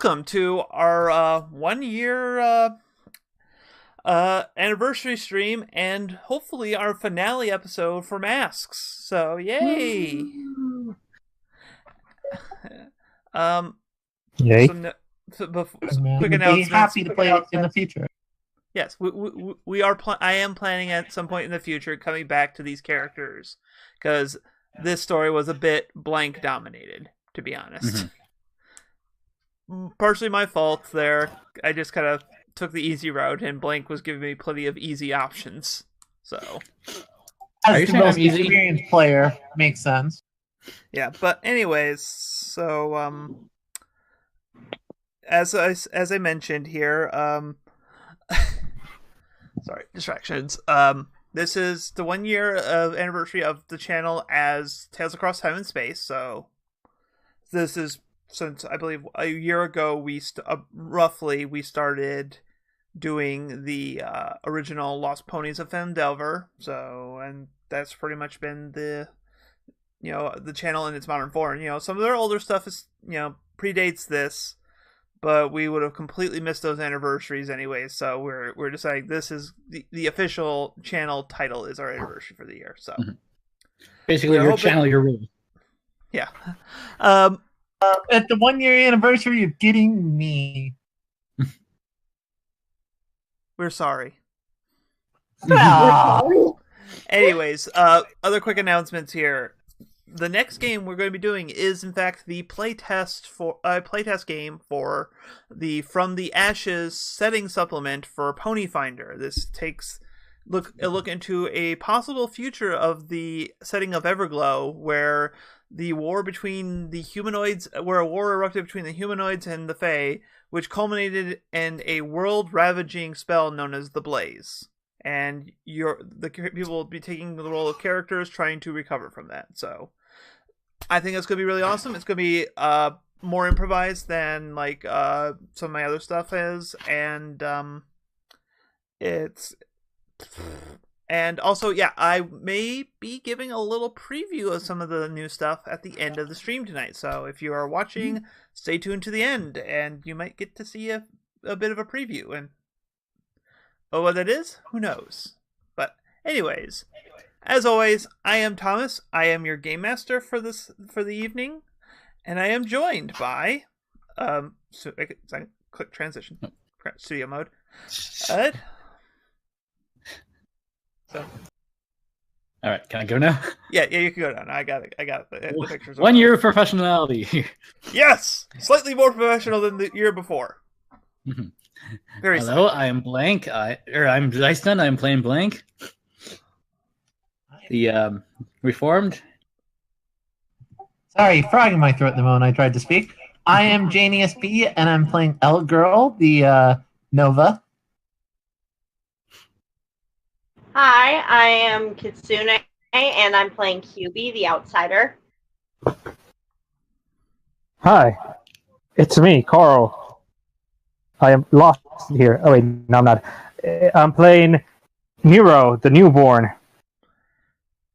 welcome to our 1 year anniversary stream and hopefully our finale episode for Masks. So yay! Yay! Some quick Be announcements. happy to play it in the future. Yes, we are. I am planning at some point in the future coming back to these characters because this story was a bit blank dominated, to be honest. Partially my fault there. I just kind of took the easy route, and blank was giving me plenty of easy options. So, as the most experienced player, makes sense. Yeah, but anyways, so as I mentioned here, sorry, distractions. This is the 1 year of anniversary of the channel as Tales Across Time and Space. So this is since I believe a year ago we started doing the original Lost Ponies of Fandelver. So, and that's pretty much been the channel in its modern form. Some of their older stuff is predates this, but we would have completely missed those anniversaries anyway. So we're deciding this is the official channel title is our anniversary for the year. So basically, your channel, your rule. Yeah. At the 1 year anniversary of getting me, we're sorry. Ah. Anyways, other quick announcements here. The next game we're going to be doing is, in fact, the playtest game for the From the Ashes setting supplement for Pony Finder. This takes a look into a possible future of the setting of Everglow, where the war between the humanoids, where a war erupted between the humanoids and the Fae, which culminated in a world-ravaging spell known as the Blaze. And the people will be taking the role of characters trying to recover from that. So I think it's going to be really awesome. It's going to be more improvised than like some of my other stuff is, and also, yeah, I may be giving a little preview of some of the new stuff at the end of the stream tonight. So if you are watching, stay tuned to the end, and you might get to see a bit of a preview. And what that is, who knows? But anyways, as always, I am Thomas. I am your game master for the evening, and I am joined by click transition studio mode. Ed. So, all right, can I go now? Yeah, you can go down. I got it. The pictures. 1 year of professionality. Yes, slightly more professional than the year before. Very. Hello, I am Blank. I'm Dyston. I am playing Blank. The Reformed. Sorry, frog in my throat the moment I tried to speak. I am Janie SB, and I'm playing L Girl, the Nova. Hi, I am Kitsune, and I'm playing QB, the Outsider. Hi, it's me, Carl. I am lost here. Oh wait, no, I'm not. I'm playing Nero, the Newborn.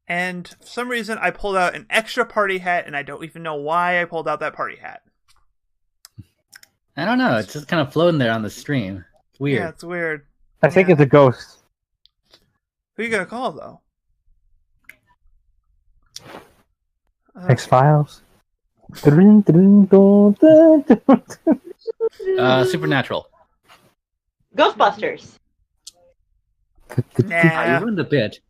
And for some reason, I pulled out an extra party hat, and I don't even know why I pulled out that party hat. I don't know. It's just kind of floating there on the stream. It's weird. Yeah, it's weird. I think it's a ghost. Who are you gonna call though? X-Files. Supernatural. Ghostbusters. Nah. You ruined the bit.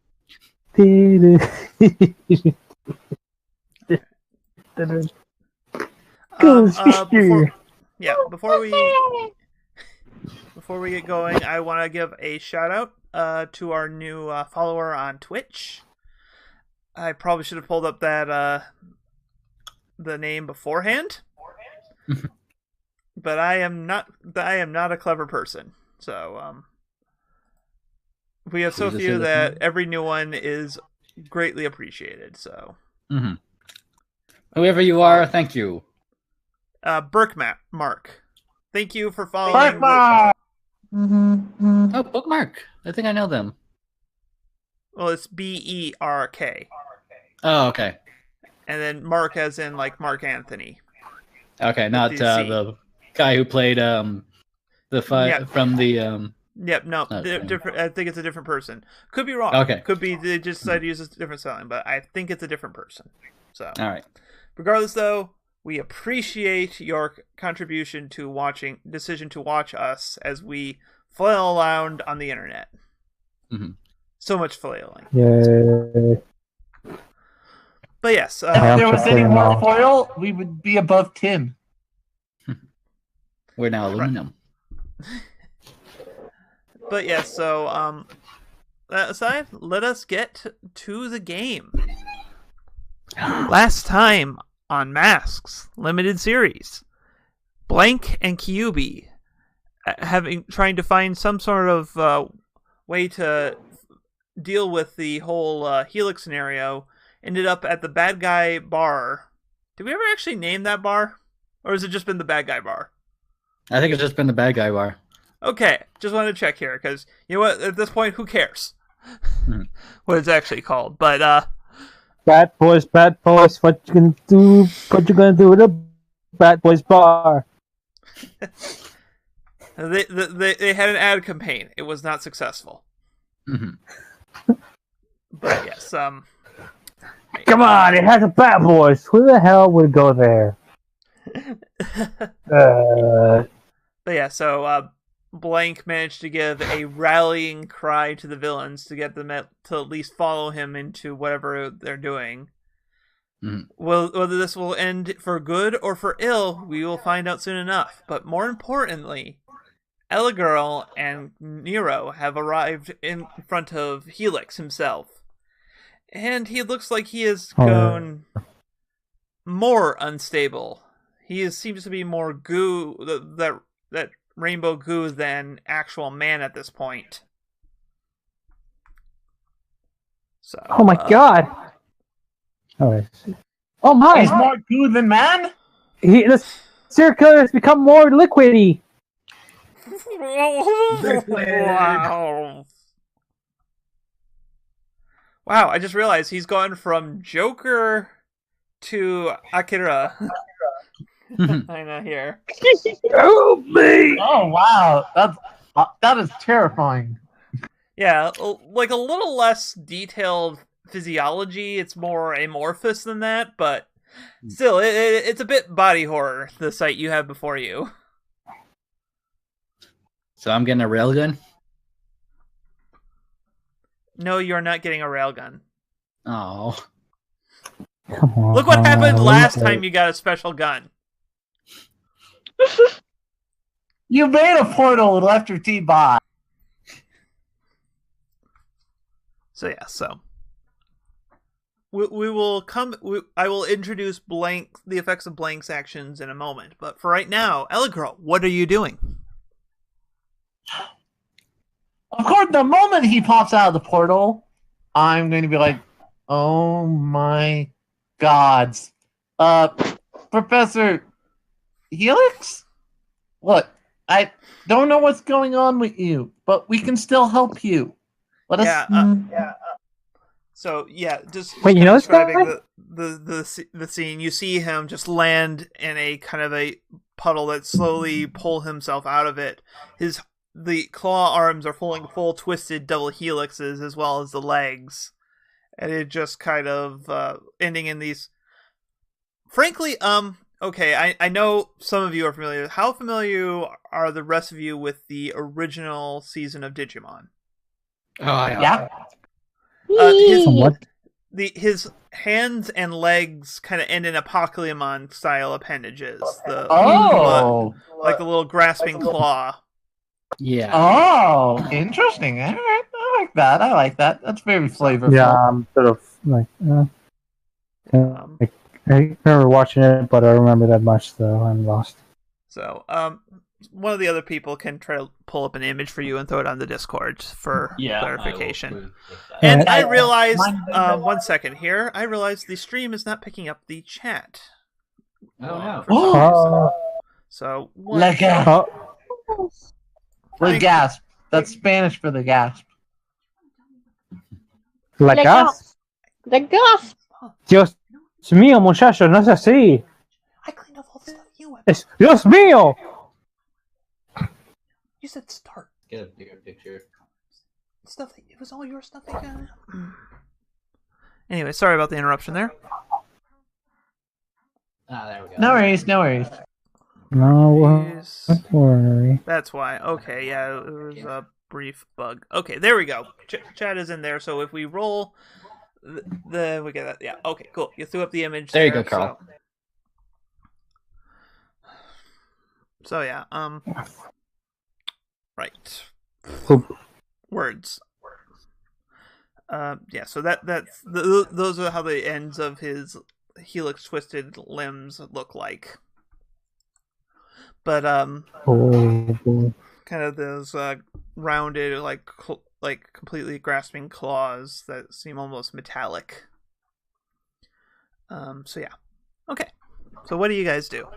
Before we get going, I want to give a shout out to our new follower on Twitch. I probably should have pulled up that the name beforehand, but I am not a clever person. So we have so few that every new one is greatly appreciated. So whoever you are, thank you. Mark, thank you for following. Oh, Bookmark. I think I know them. Well, it's BERK. Oh, okay. And then Mark as in like Mark Anthony. Okay, not the guy who played the from the Yep, no, Okay. different. I think it's a different person. Could be wrong. Okay. Could be they just decided to use a different spelling, but I think it's a different person. So, all right. regardless, though, we appreciate your contribution to decision to watch us as we flail around on the internet. Mhm. So much flailing. Yay. But yes, If there was any playing more now. foil, we would be above Tim. We're now aluminum. but yes, so that aside, let us get to the game. Last time on Masks Limited Series, Blank and Kyubi trying to find some sort of way to deal with the whole Helix scenario ended up at the bad guy bar. Did we ever actually name that bar? Or has it just been the bad guy bar? I think it's just been the bad guy bar. Okay, just wanted to check here, because, you know what, at this point, who cares what it's actually called? But, Bad boys, what you gonna do? What you gonna do with a bad boys bar? they had an ad campaign. It was not successful. Mm-hmm. But, yes, Come on, it has a bad boys. Who the hell would go there? But yeah, so Blank managed to give a rallying cry to the villains to get them to at least follow him into whatever they're doing. Mhm. Well, whether this will end for good or for ill, we will find out soon enough. But more importantly, Ella Girl and Nero have arrived in front of Helix himself. And he looks like he has gone more unstable. He seems to be more goo, that rainbow goo, than actual man at this point. So, Oh my god! Oh my! He's more goo than man? The serial killer has become more liquidy. Wow. Wow, I just realized he's gone from Joker to Akira. I know here. Help me! Oh wow, that is terrifying. Yeah, like a little less detailed physiology. It's more amorphous than that, but still, it's a bit body horror, the sight you have before you. So I'm getting a railgun? No, you're not getting a railgun. Oh. Come on. Look what happened last time you got a special gun. You made a portal and left your team behind. So yeah, so we will come. I will introduce the effects of Blank's actions in a moment. But for right now, Ella Girl, what are you doing? Of course, the moment he pops out of the portal, I'm going to be like, oh my gods. Professor Helix? Look, I don't know what's going on with you, but we can still help you. Let us... So yeah, just Wait, you know this describing guy? the scene. You see him just land in a kind of a puddle that slowly pull himself out of it. The claw arms are full twisted double helixes, as well as the legs, and it just kind of ending in these. Frankly, okay, I know some of you are familiar. How familiar are the rest of you with the original season of Digimon? Oh, Yeah. His hands and legs kind of end in Apocalypse style appendages. Like a little grasping claw. Yeah. Oh, interesting. All right. I like that. That's very flavorful. Yeah, I'm sort of like. I remember watching it, but I don't remember that much, so I'm lost. So, one of the other people can try to pull up an image for you and throw it on the Discord for clarification. And I realized, 1 second here, I realized the stream is not picking up the chat. Oh, no. So, The gasp. That's Spanish for the gasp. La gas? The gasp. Dios mío, muchacho, no es así. I cleaned up all the stuff you went. Dios mío! You said start. Get a bigger picture. Stuff. It was all your stuff. That you got. Anyway, sorry about the interruption there. There we go. No worries, no worries. No worry. That's why. Okay, yeah, it was a brief bug. Okay, there we go. Chat is in there, so if we roll, then we get that. Yeah, okay, cool. You threw up the image. There you go, Carl. So yeah, right. Words. Yeah, so those are how the ends of his helix twisted limbs look like. But kind of those rounded, like completely grasping claws that seem almost metallic. So yeah, okay. So what do you guys do?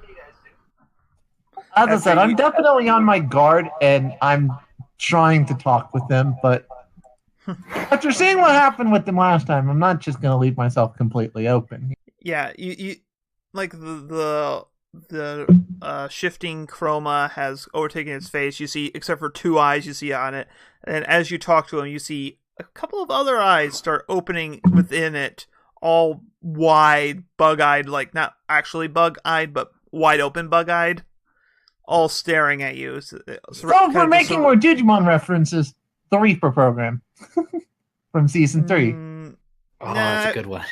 As I said, I'm definitely on my guard, and I'm trying to talk with them, but after seeing what happened with them last time, I'm not just going to leave myself completely open. Yeah, you like the shifting chroma has overtaken its face. You see, except for 2 eyes you see on it, and as you talk to him, you see a couple of other eyes start opening within it, all wide, bug-eyed, like not actually bug-eyed, but wide open bug-eyed, all staring at you. So if we're making more Digimon references, the Reaper program from season 3. That's a good one.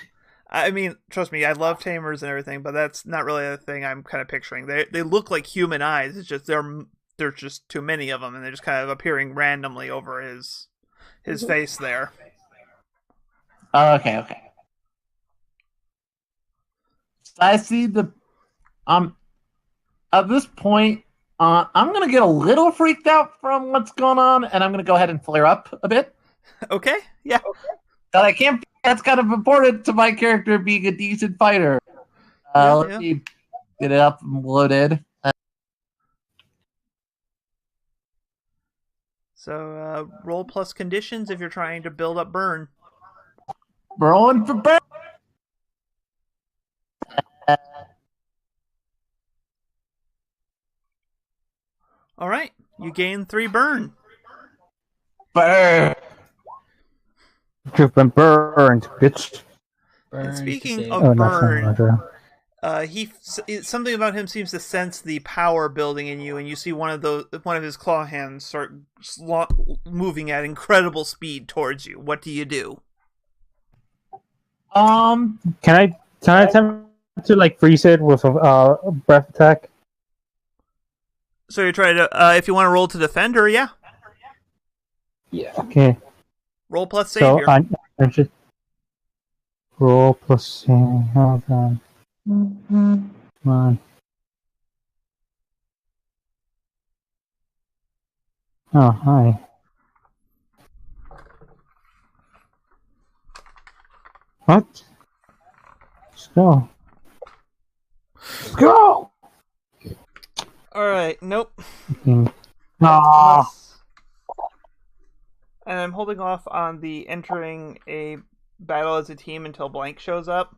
I mean, trust me, I love Tamers and everything, but that's not really the thing I'm kind of picturing. They look like human eyes. It's just there's just too many of them, and they're just kind of appearing randomly over his face there. Okay. So I see the at this point, I'm gonna get a little freaked out from what's going on, and I'm gonna go ahead and flare up a bit. Okay, yeah. But I can't. That's kind of important to my character being a decent fighter. Let me get it up and loaded. So roll plus conditions if you're trying to build up burn. Rolling for burn. All right, you gain 3 burn. Burn. You've been burned, bitch. And speaking of burn, something about him seems to sense the power building in you, and you see one of his claw hands start moving at incredible speed towards you. What do you do? Can I attempt to like freeze it with a breath attack? So you're trying to, if you want to roll to defend her, yeah. Yeah. Okay. Roll plus savior. So I just roll plus savior. Hold on. Come on. Oh, hi. What? Let's go. Let's go! Alright, nope. Ah. And I'm holding off on the entering a battle as a team until blank shows up.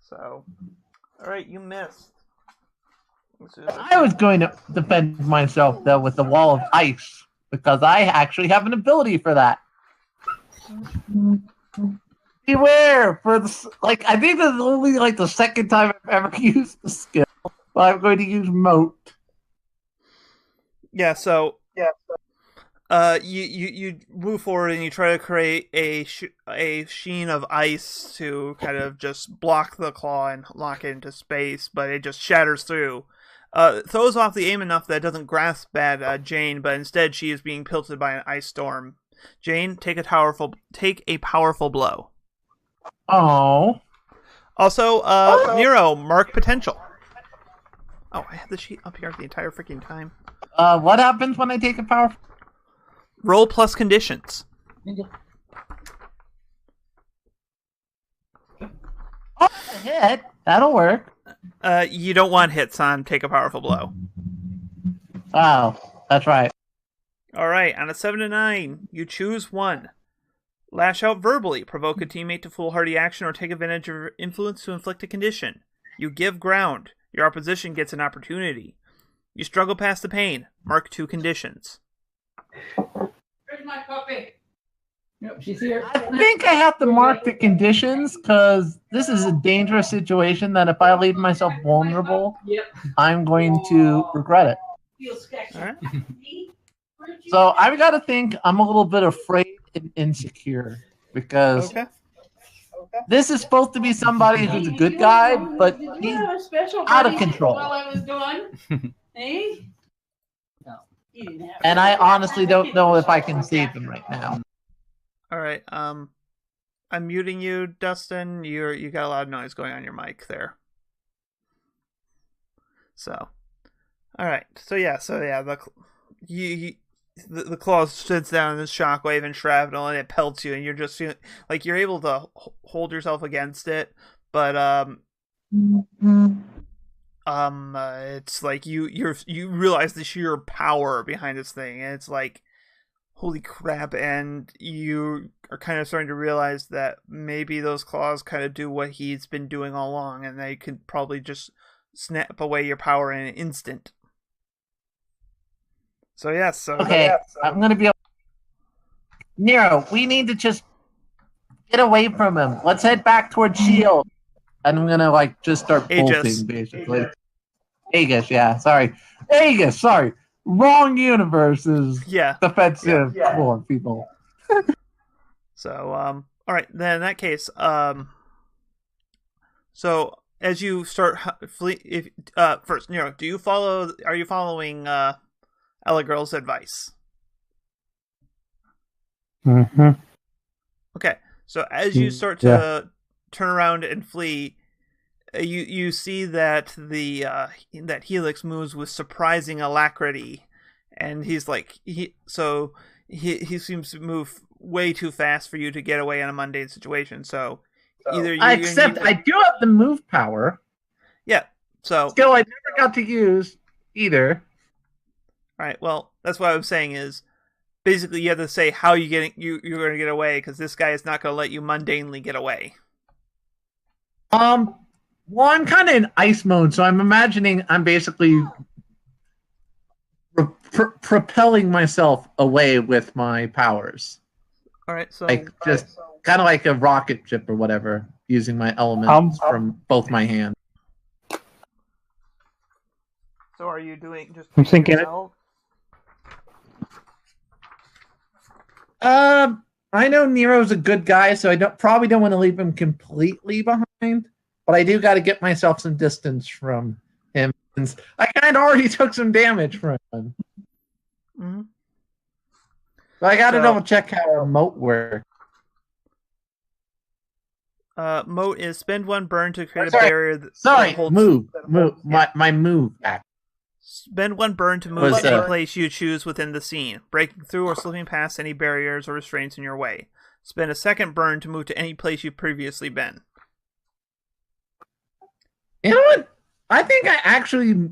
So, alright, you missed. I was going to defend myself, though, with the wall of ice, because I actually have an ability for that. Beware! I think this is only the second time I've ever used the skill, but I'm going to use Moat. Yeah, so you move forward and you try to create a sheen of ice to kind of just block the claw and lock it into space, but it just shatters through. Throws off the aim enough that it doesn't grasp at Jane, but instead she is being pelted by an ice storm. Jane, take a powerful blow. Oh. Also, Nero, mark potential. Oh, I have the sheet up here the entire freaking time. What happens when I take a powerful? Roll plus conditions. Oh, a hit. That'll work. You don't want hits on take a powerful blow. Oh, that's right. Alright, on a 7 to 9, you choose one. Lash out verbally. Provoke a teammate to foolhardy action or take advantage of your influence to inflict a condition. You give ground. Your opposition gets an opportunity. You struggle past the pain. Mark 2 conditions. Where's my puppy? Nope, she's here. I think I have to mark the conditions because this is a dangerous situation that if I leave myself vulnerable, I'm going to regret it. All right. So I've got to think I'm a little bit afraid and insecure because this is supposed to be somebody who's a good guy, but he's out of control. While I was gone, hey? And I honestly don't know if I can save him right now. All right. I'm muting you, Dustin. You got a lot of noise going on your mic there. So, all right. So yeah. The claw sits down in this shockwave and shrapnel, and it pelts you, and you're just feeling like you're able to hold yourself against it, but it's like you realize the sheer power behind this thing, and it's like, holy crap! And you are kind of starting to realize that maybe those claws kind of do what he's been doing all along, and they could probably just snap away your power in an instant. So yes. I'm gonna be able... Nero, we need to just get away from him. Let's head back towards Shield. And I'm gonna just start bolting, basically. Aegis, yeah, sorry. Aegis, sorry. Wrong universe is defensive for people. So, all right, then in that case, so as you start first, Nero, are you following Ella Girl's advice? Mm-hmm. Okay, so as you start to turn around and flee, you see that that Helix moves with surprising alacrity, and he seems to move way too fast for you to get away in a mundane situation. So either I do have the move power. Yeah. So skill I never got to use either. All right. Well, that's what I'm saying is basically you have to say how you're going to get away, because this guy is not going to let you mundanely get away. Well, I'm kind of in ice mode, so I'm imagining I'm basically propelling myself away with my powers. All right. So kind of like a rocket ship or whatever, using my elements from both my hands. So are you doing just? I'm thinking. I know Nero's a good guy, so I probably don't want to leave him completely behind. But I do got to get myself some distance from him, since I kind of already took some damage from him. Mm-hmm. So I got to double check how a moat works. Moat is spend 1 burn to create a barrier. Move. My move act. Spend 1 burn to move to any place you choose within the scene, breaking through or slipping past any barriers or restraints in your way. Spend a 2nd burn to move to any place you've previously been. You know what? I think I actually...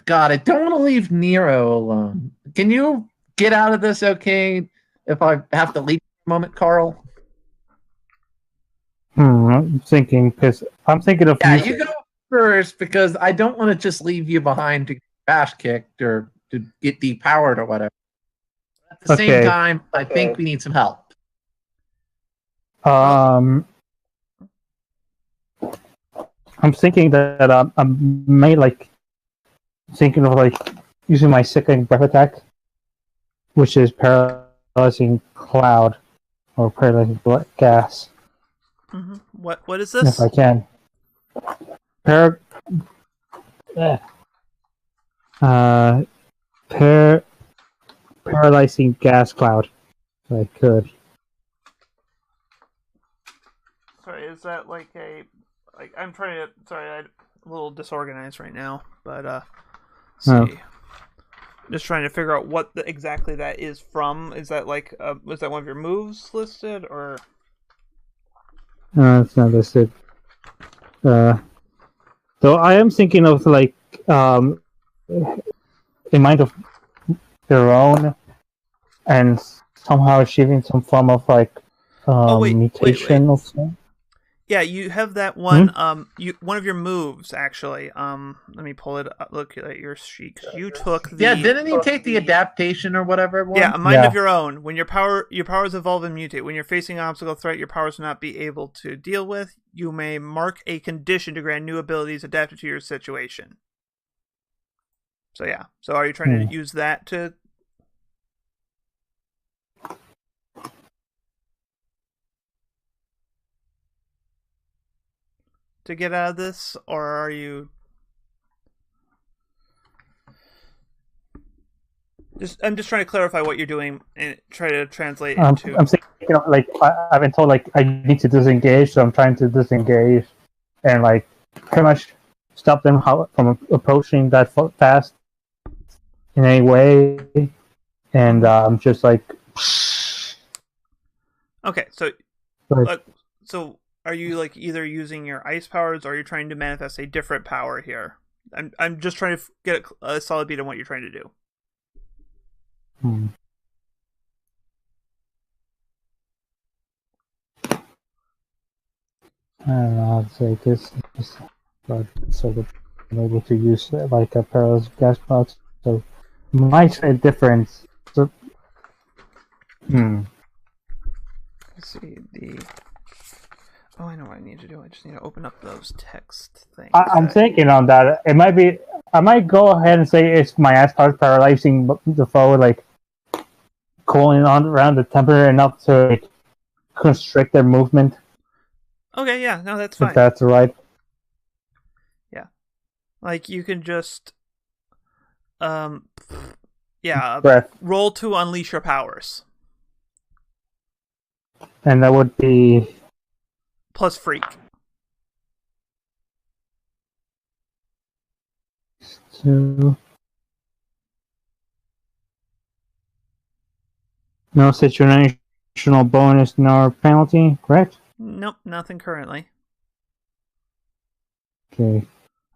God, I don't want to leave Nero alone. Can you get out of this okay if I have to leave for a moment, Carl? I'm thinking of... you go first, because I don't want to just leave you behind to get ass kicked or to get depowered or whatever. At the same time, I think we need some help. I'm thinking that I may thinking of using my 2nd breath attack, which is paralyzing cloud or paralyzing gas. Mm-hmm. What is this? If I can. Paralyzing gas cloud. If I could. Sorry, is that I'm trying to... Sorry, I'm a little disorganized right now, but let's see. Just trying to figure out what exactly that is from. Is that was that one of your moves listed, or? It's not listed. Though I am thinking of a mind of their own, and somehow achieving some form of mutation of some. Yeah, you have that one. One of your moves actually. Let me pull it up. Look at your sheet. You took the. Yeah, didn't he take the adaptation or whatever? Yeah, a mind of your own. When your powers evolve and mutate. When you're facing an obstacle threat your powers will not be able to deal with, you may mark a condition to grant new abilities adapted to your situation. So yeah. So are you trying to use that to? To get out of this, or are you I'm just trying to clarify what you're doing and try to translate into. I'm thinking of, like, I've been told like I need to disengage, so I'm trying to disengage and like pretty much stop them from approaching that fast in any way, and I'm just like. Okay, so so are you like either using your ice powers or are you trying to manifest a different power here? I'm just trying to get a solid beat on what you're trying to do. I don't know how to say this, but sort of I'm able to use like a parallel gas cloud, so might say difference. So, Let's see the. Oh, I know what I need to do. I just need to open up those text things. I'm thinking on that. It might be. I might go ahead and say it's my ass part paralyzing the foe, like cooling on around the temperature enough to like, constrict their movement. Okay, yeah, no, that's fine. If that's right. Yeah, like you can just, breath. Roll to unleash your powers, and that would be plus freak. So, no situational bonus nor penalty, correct? Nope, nothing currently. Okay.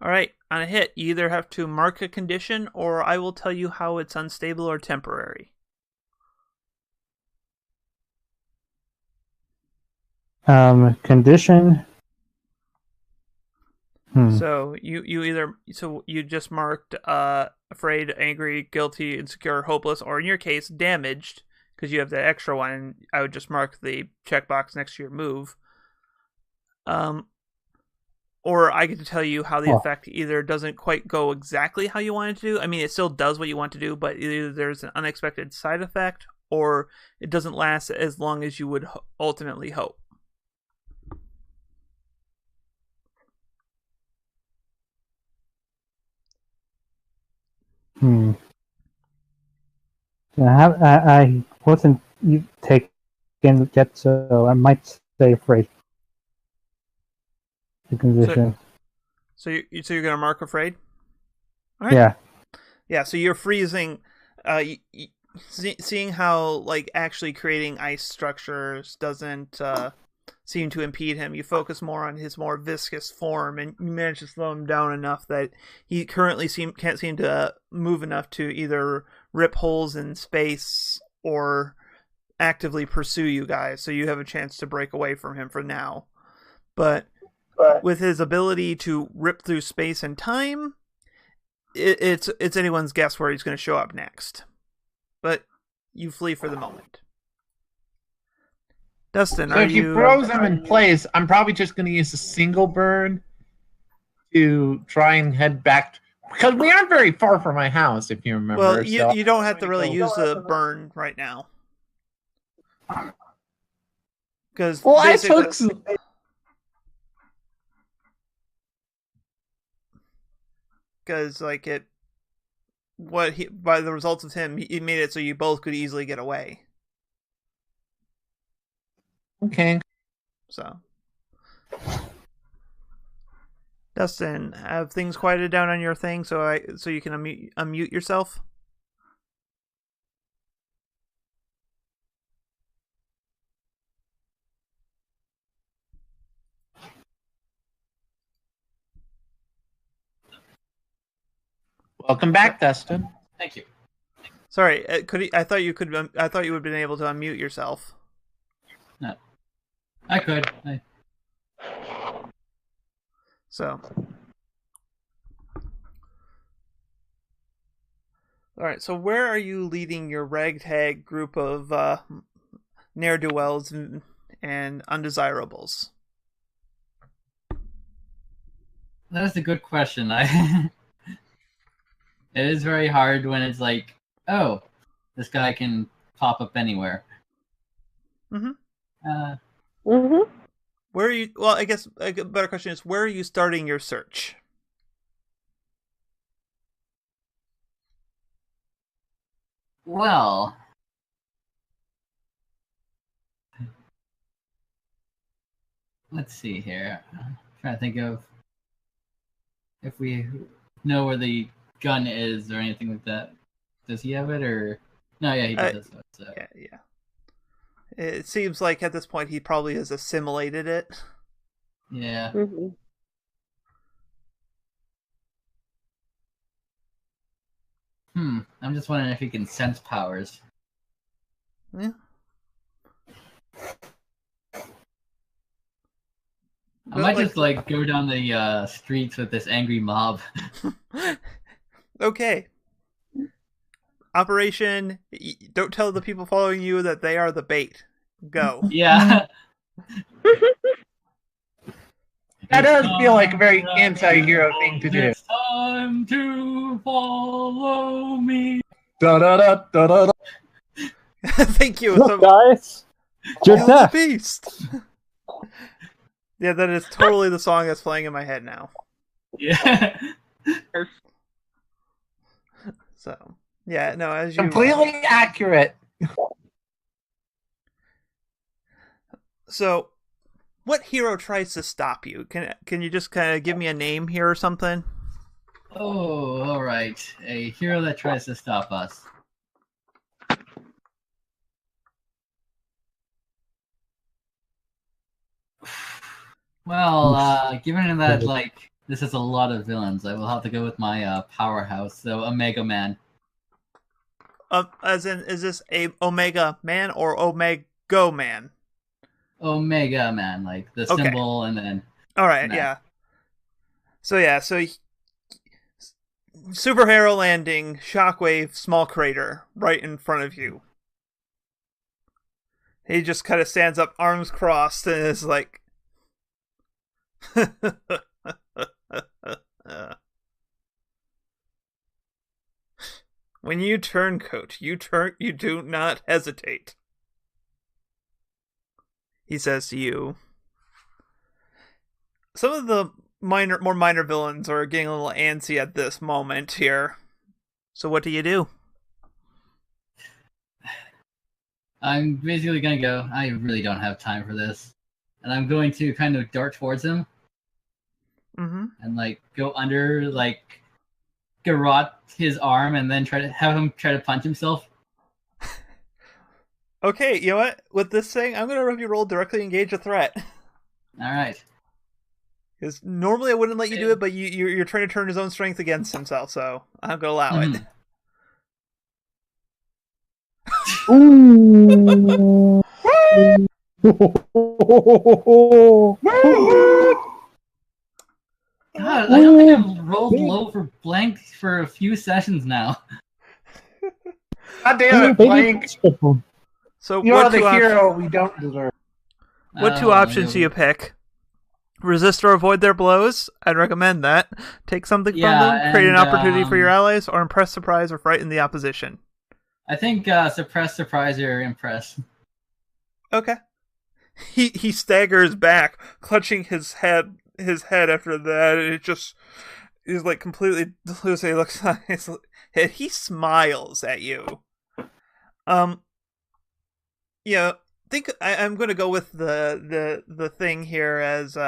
Alright, on a hit, you either have to mark a condition, or I will tell you how it's unstable or temporary. Condition. So you just marked afraid, angry, guilty, insecure, hopeless, or in your case, damaged, because you have that extra one. I would just mark the checkbox next to your move. Or I get to tell you how the effect either doesn't quite go exactly how you want it to do. I mean, it still does what you want to do, but either there's an unexpected side effect, or it doesn't last as long as you would ultimately hope. I wasn't taken yet, so I might stay afraid. The condition. So you're gonna mark afraid? All right. Yeah. Yeah. So you're freezing. Seeing how like actually creating ice structures doesn't seem to impede him. You focus more on his more viscous form, and you manage to slow him down enough that he currently can't seem to move enough to either rip holes in space or actively pursue you guys. So you have a chance to break away from him for now. But with his ability to rip through space and time, it's anyone's guess where he's going to show up next. But you flee for the moment. Dustin, so if you froze him in place, I'm probably just going to use a single burn to try and head back. Because we aren't very far from my house, if you remember. Well, you don't have to really use the burn right now. Because I took some... Because by the results of him, he made it so you both could easily get away. Okay. So, Dustin, have things quieted down on your thing so you can unmute yourself? Welcome back, Dustin. Thank you. Sorry, I thought you would have been able to unmute yourself. No, I could. So, all right. So, where are you leading your ragtag group of ne'er-do-wells and undesirables? That's a good question. It is very hard when it's like, oh, this guy can pop up anywhere. Mm-hmm. Mm-hmm. Where are you? Well, I guess a better question is, where are you starting your search? Well, let's see here. I'm trying to think of if we know where the gun is or anything like that. Does he have it or no? Yeah, he does. So. Yeah. It seems like at this point he probably has assimilated it. Yeah. Mm-hmm. I'm just wondering if he can sense powers. Yeah. I might just go down the streets with this angry mob. Okay. Operation, don't tell the people following you that they are the bait. Go. Yeah. That does feel like a very anti-hero thing to do. It's time to follow me. Da da da da da. Thank you. Look, guys, you're Kill the deaf. beast. Yeah, that is totally the song that's playing in my head now. Yeah. So, yeah, no, as you Completely accurate. So, what hero tries to stop you? Can you just kind of give me a name here or something? Oh, all right. A hero that tries to stop us. Well, given that this is a lot of villains, I will have to go with my powerhouse, so Omega Man. As in, is this a Omega Man or Omega Man? Omega Man, like the symbol, and then. All right, yeah. So superhero landing, shockwave, small crater, right in front of you. He just kind of stands up, arms crossed, and is like, when you turncoat, you do not hesitate. He says to you. Some of the more minor villains are getting a little antsy at this moment here. So what do you do? I'm basically gonna go, I really don't have time for this. And I'm going to kind of dart towards him. Mm-hmm. And go under, garrote his arm and then have him try to punch himself. Okay, you know what? With this thing, I'm gonna have you roll directly engage a threat. Alright. Because normally I wouldn't let you do it, but you're trying to turn his own strength against himself, so I'm gonna allow it. Ooh. God, I don't think I've rolled low for blank for a few sessions now. God damn it, Blank. So You're the hero we don't deserve. What two options do you pick? Resist or avoid their blows? I'd recommend that. Take something from them, create an opportunity for your allies, or impress, surprise, or frighten the opposition. I think suppress, surprise, or impress. Okay. He staggers back, clutching his head after that, and it just is completely delusive. He looks like he smiles at you. Yeah, think I'm going to go with the thing here as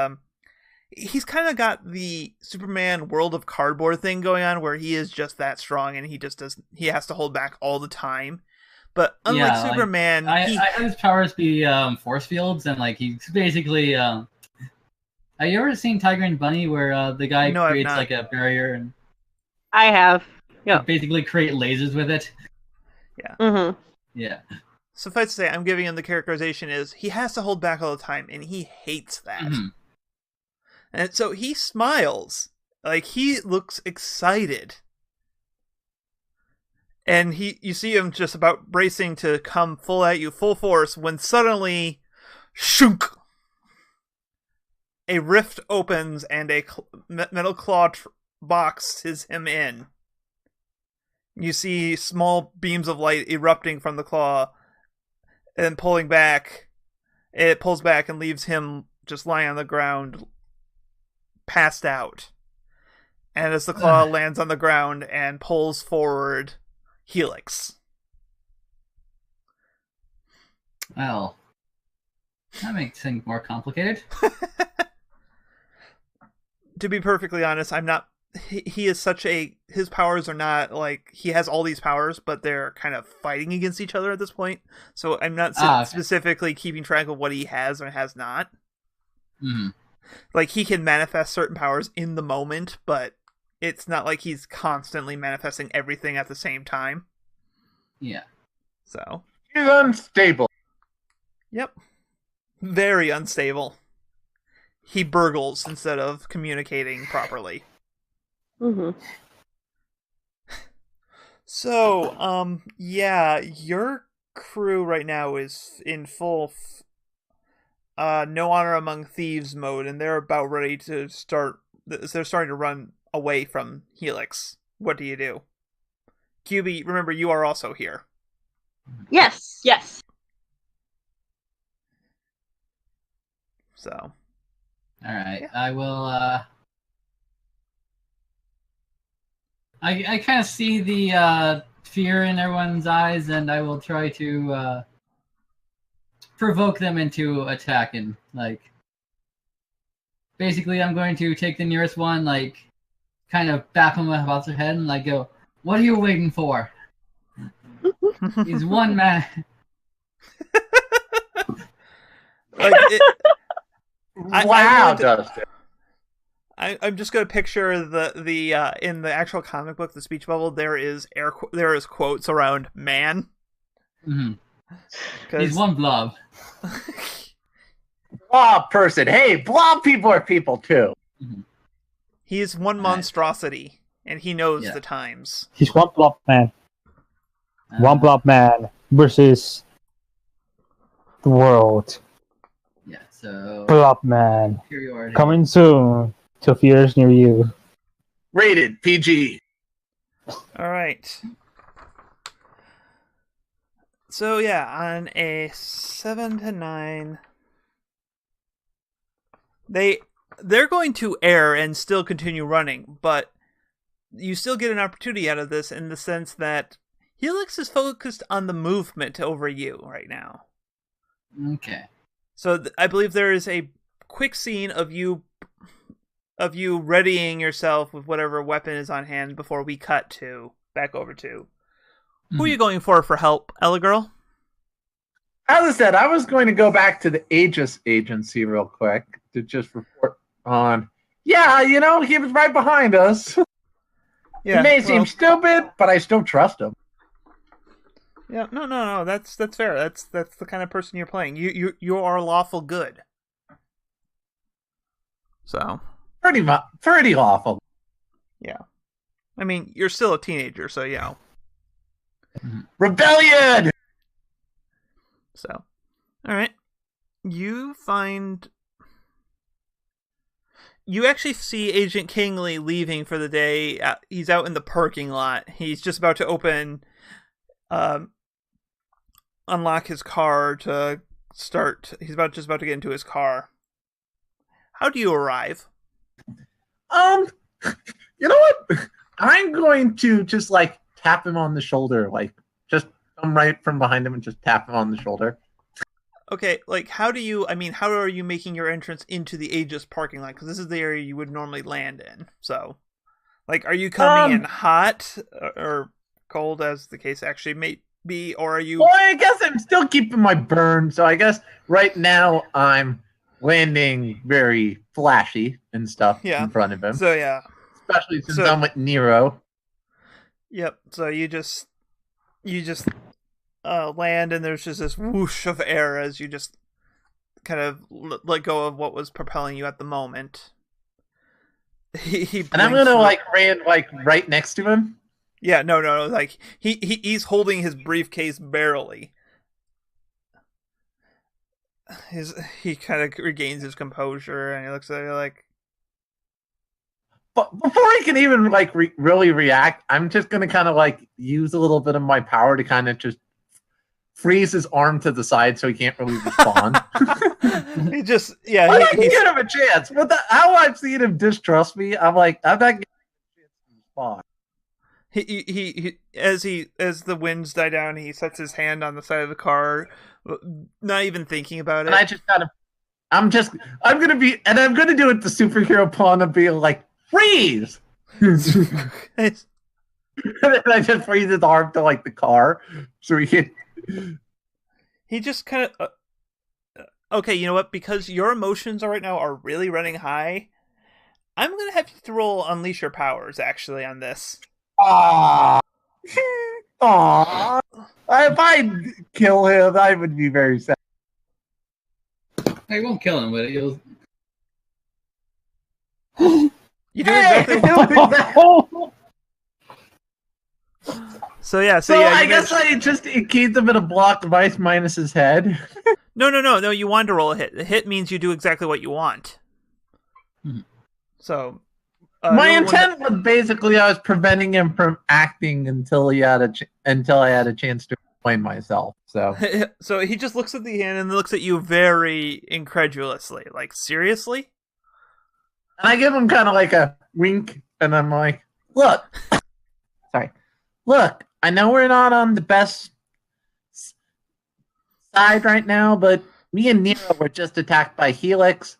he's kind of got the Superman World of Cardboard thing going on, where he is just that strong and he has to hold back all the time. But unlike Superman, I have his powers be force fields, and he's basically. Have you ever seen Tiger and Bunny, where the guy creates a barrier and? I have. Yeah. Basically, create lasers with it. Yeah. Mm-hmm. Yeah. Suffice to say, I'm giving him the characterization is he has to hold back all the time, and he hates that. Mm-hmm. And so he smiles. Like, he looks excited. And you see him just about bracing to come full at you, full force, when suddenly, shunk! A rift opens and a metal claw boxes him in. You see small beams of light erupting from the claw and pulling back. It pulls back and leaves him just lying on the ground, passed out. And as the claw lands on the ground and pulls forward Helix. Well, that makes things more complicated. To be perfectly honest, I'm not. He is such a. His powers are not like. He has all these powers, but they're kind of fighting against each other at this point. So I'm not specifically keeping track of what he has or has not. Mm-hmm. Like, he can manifest certain powers in the moment, but it's not like he's constantly manifesting everything at the same time. Yeah. So. He's unstable. Yep. Very unstable. He burgles instead of communicating properly. Mm-hmm. So, yeah, your crew right now is in full no honor among thieves mode, and they're about ready to start. They're starting to run away from Helix. What do you do? QB, remember, you are also here. Yes. So. Alright, Yeah. I will, I kind of see the, fear in everyone's eyes, and I will try to, provoke them into attacking. Like, basically, I'm going to take the nearest one, like, kind of bap him about their head, and, like, go, "What are you waiting for? He's one man." Like, Wow, Dustin. I'm just gonna picture the in the actual comic book, the speech bubble. There is quotes around man. Mm-hmm. He's one blob. Blob person. Hey, blob people are people too. Mm-hmm. He's one monstrosity, and he knows the times. He's one blob man. One blob man versus the world. Yeah, so Blob man. superiority. Coming soon to theaters near you. Rated PG. All right. So yeah, on a 7 to 9, they're going to err and still continue running, but you still get an opportunity out of this in the sense that Helix is focused on the movement over you right now. Okay. So I believe there is a quick scene of you readying yourself with whatever weapon is on hand before we cut back over to. Who are you going for help, Ella girl? As I said, I was going to go back to the Aegis agency real quick to just report on. Yeah, he was right behind us. Yeah, he may seem stupid, but I still trust him. Yeah, no. That's fair. That's the kind of person you're playing. You are lawful good. So pretty awful. Yeah, I mean, you're still a teenager, so Rebellion. So, all right, you actually see Agent Kingley leaving for the day. He's out in the parking lot. He's just about to unlock his car to start. He's just about to get into his car. How do you arrive? You know what? I'm going to just tap him on the shoulder, just come right from behind him and just tap him on the shoulder. Okay, how are you making your entrance into the Aegis parking lot? Because this is the area you would normally land in. So, are you coming in hot or cold, as the case actually may be, or are you? Well, I guess I'm still keeping my burn, so I guess right now I'm landing very flashy and stuff in front of him. So yeah, especially since I'm with Nero. Yep. So you just land, and there's just this whoosh of air as you just kind of let go of what was propelling you at the moment. He And I'm blinks gonna for- like ran like right next to him. Yeah, no. Like he's holding his briefcase barely. He kind of regains his composure and he looks at you like, But before he can even like really react, I'm just gonna kind of like use a little bit of my power to kind of just freeze his arm to the side so he can't really respond. he just yeah. I can He's, give him a chance. But how I've seen him distrust me, I'm like, I'm not giving him a chance to respond. as the winds die down, he sets his hand on the side of the car, not even thinking about it. And I just kind of, I'm gonna do it the superhero pawn of being like, freeze! And then I just freeze his arm to like the car so he can. He just kind of okay. You know what? Because your emotions right now are really running high, I'm gonna have you to roll unleash your powers actually on this. Aww. Aww. If I kill him, I would be very sad. I won't kill him, but he'll. You do exactly. So yeah. So Yeah. I guess I just keep him in a block device minus his head. No. You want to roll a hit. A hit means you do exactly what you want. So. My intent was basically I was preventing him from acting until I had a chance to explain myself. So So he just looks at the hand and looks at you very incredulously. Like, seriously? and I give him kind of like a wink, and I'm like, look, I know we're not on the best side right now, but me and Nero were just attacked by Helix.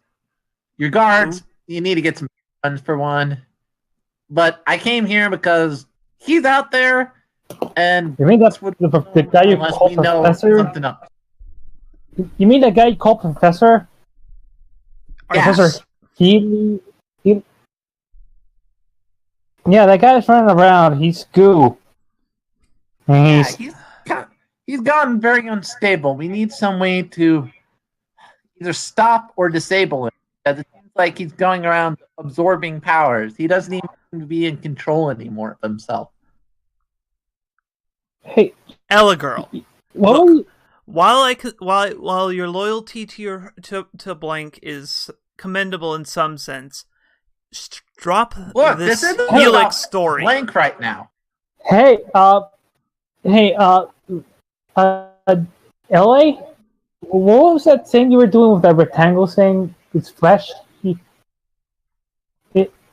Your guards, you need to get some guns for one. But I came here because he's out there, and You mean that's the guy you unless call we know Professor? something else. You mean that guy you call Professor? Yes. Professor Healy? Yeah, that guy's running around. He's goo. And He's gotten very unstable. We need some way to either stop or disable him. Because it seems like he's going around absorbing powers. He doesn't even seem to be in control anymore of himself. hey, Ella girl. what Look. were you... While your loyalty to blank is commendable in some sense, drop Look, this this isn't Helix about story. Blank right now. Hey, LA? What was that thing you were doing with that rectangle thing? It's flesh?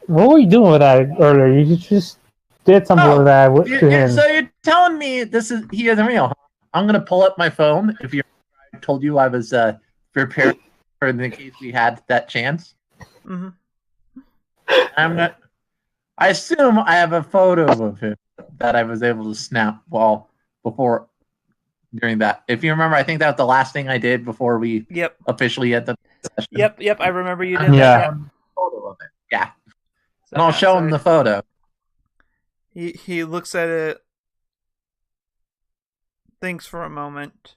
What were you doing with that earlier? You just did something with that to him. So you're telling me he isn't real? Huh? I'm gonna pull up my phone. I told you I was prepared for in the case we had that chance. Mm-hmm. I assume I have a photo of him that I was able to snap during that. If you remember, I think that was the last thing I did before we officially had the session. Yep. I remember you did Yeah. that. Photo of it. Yeah. So, And I'll show him the photo. He looks at it, thinks for a moment.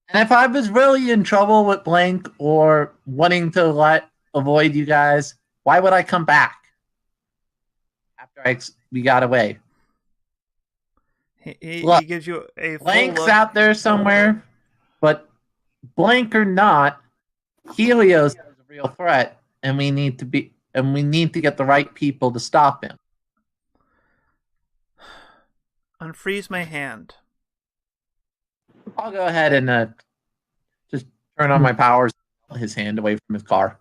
And if I was really in trouble with Blank or wanting to avoid you guys, why would I come back after we got away? He Look, gives you a full Blank's look. out there somewhere, but Blank or not, Helios is a real threat, and we need to get the right people to stop him. Unfreeze my hand. I'll go ahead and just turn on my powers, his hand away from his car.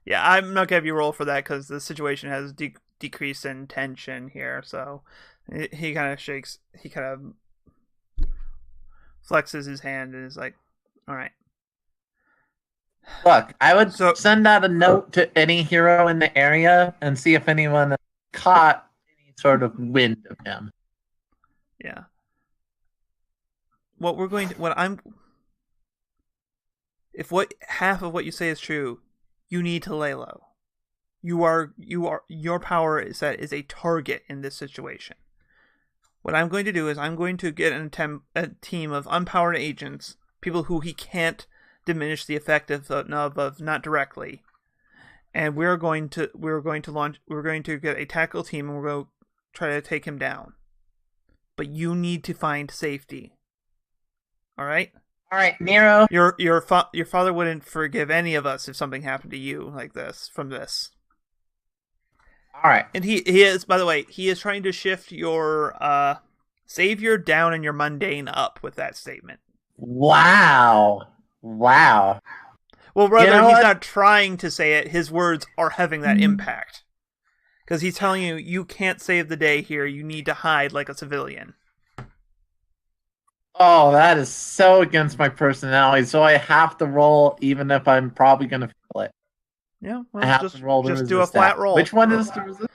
Yeah, I'm not gonna have you roll for that because the situation has decreased in tension here. So he kind of shakes. He kind of flexes his hand and is like, "All right." Look, I would send out a note to any hero in the area and see if anyone caught any sort of wind of him. Yeah. If half of what you say is true, you need to lay low. Your power is a target in this situation. What I'm going to do is I'm going to get a team of unpowered agents, people who he can't diminish the effect of not directly. And we're going to get a tackle team, and we're going to try to take him down. But you need to find safety. All right. All right, Nero. Your father wouldn't forgive any of us if something happened to you like this from this. All right. And he is, by the way, he is trying to shift your savior down and your mundane up with that statement. Wow. Well, rather, he's not trying to say it. His words are having that impact. Because he's telling you, you can't save the day here. You need to hide like a civilian. Oh, that is so against my personality. So I have to roll even if I'm probably going to fail it. Yeah, well, I have to roll to just do a resist flat that. roll. Which one is the resist?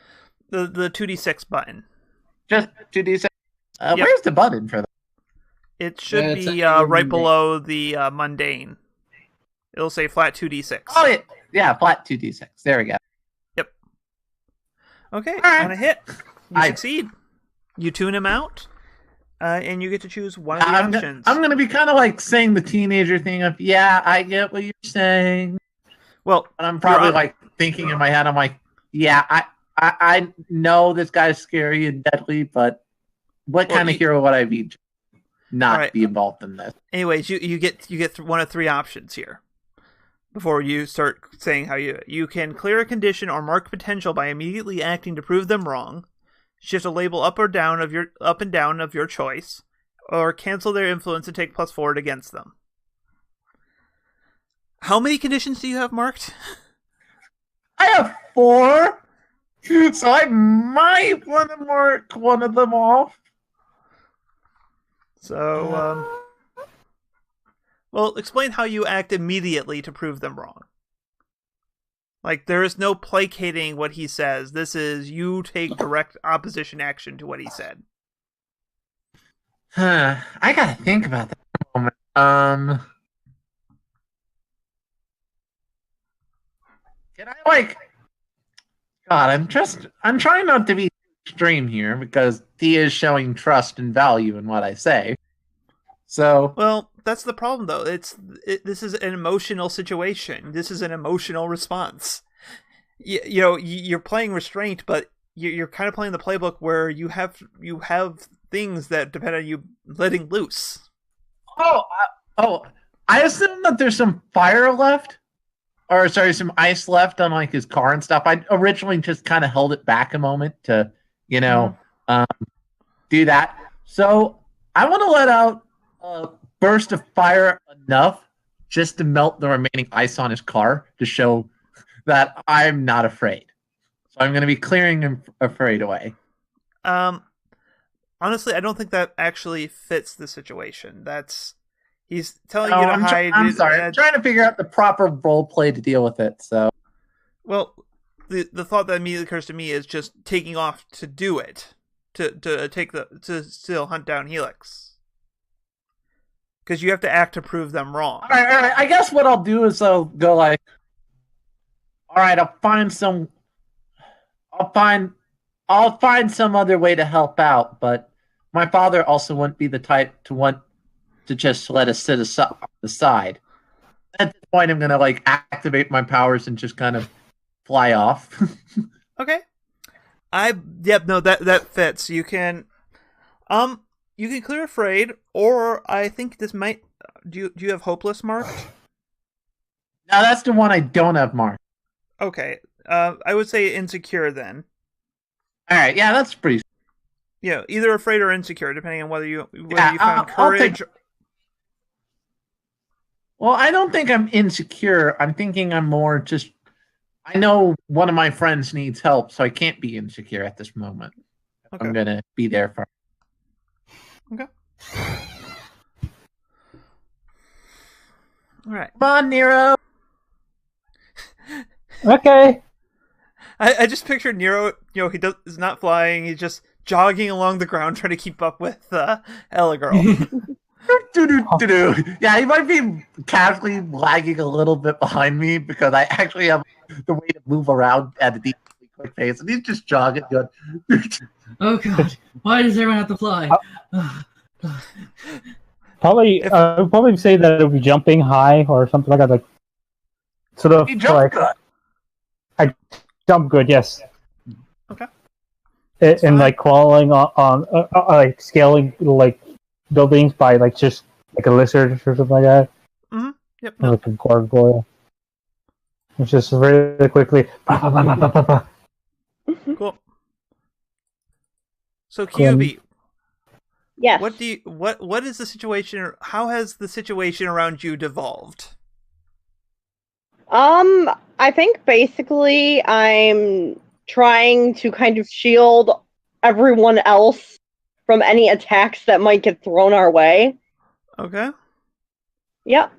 The 2d6 button. Just 2d6? Yep. Where's the button for that? It should it's be actually right mundane. below the mundane. It'll say flat 2d6. Oh, yeah, flat 2d6. There we go. Yep. Okay, right. on a hit, you succeed. You tune him out, and you get to choose one of the options. I'm going to be kind of like saying the teenager thing of, yeah, I get what you're saying. Well, And I'm probably like thinking in my head, I'm like, yeah, I know this guy's scary and deadly, but what kind of hero would I be to not be involved in this? Anyways, you get one of three options here. Before you start saying how you can clear a condition or mark potential by immediately acting to prove them wrong, shift a label up and down of your choice, or cancel their influence and take +4 against them. How many conditions do you have marked? I have 4, so I might want to mark one of them off. So, well, explain how you act immediately to prove them wrong. Like, there is no placating what he says. This is you take direct opposition action to what he said. I gotta think about that for a moment. Can I God, I'm trying not to be extreme here because he is showing trust and value in what I say. So, well, that's the problem, though. This is an emotional situation. This is an emotional response. You're playing restraint, but you're kind of playing the playbook where you have things that depend on you letting loose. I assume that there's some fire left, or sorry, some ice left on like his car and stuff. I originally just kind of held it back a moment to, do that. So I want to let out a burst of fire enough just to melt the remaining ice on his car to show that I'm not afraid. So I'm going to be clearing him afraid away. Honestly, I don't think that actually fits the situation. He's telling you to hide. I'm sorry. I'm trying to figure out the proper role play to deal with it. So, well, the thought that immediately occurs to me is just taking off to do it, to still hunt down Helix, because you have to act to prove them wrong. All right. I guess what I'll do is I'll go like, all right, I'll find some other way to help out, but my father also wouldn't be the type to want to just let us sit aside. At this point, I'm going to like activate my powers and just kind of fly off. Okay. That fits. You can clear afraid, or I think this might. Do you have hopeless marked? No, that's the one I don't have marked. Okay. I would say insecure then. All right. Yeah, that's pretty. Yeah, either afraid or insecure, depending on whether you found courage. Well, I don't think I'm insecure. I'm thinking I'm more just. I know one of my friends needs help, so I can't be insecure at this moment. Okay. I'm gonna be there for. Okay. All right. Come on, Nero. Okay. I just pictured Nero. He is not flying. He's just jogging along the ground, trying to keep up with Ella Girl. Yeah, he might be casually lagging a little bit behind me because I actually have the way to move around at a decently quick pace, and he's just jogging. Good. Oh God! Why does everyone have to fly? Probably, I would probably say that it would be jumping high or something like that. Like, sort of You jump like good. I jump good, yes. Okay. And fine. like crawling on like scaling like buildings by like just like a lizard or something like that. Mm-hmm. Yep. Or No. like a gargoyle. It's just very quickly. Cool. So QB, Yes. what is the situation? How has the situation around you devolved? I think basically I'm trying to kind of shield everyone else from any attacks that might get thrown our way. Okay. Yep.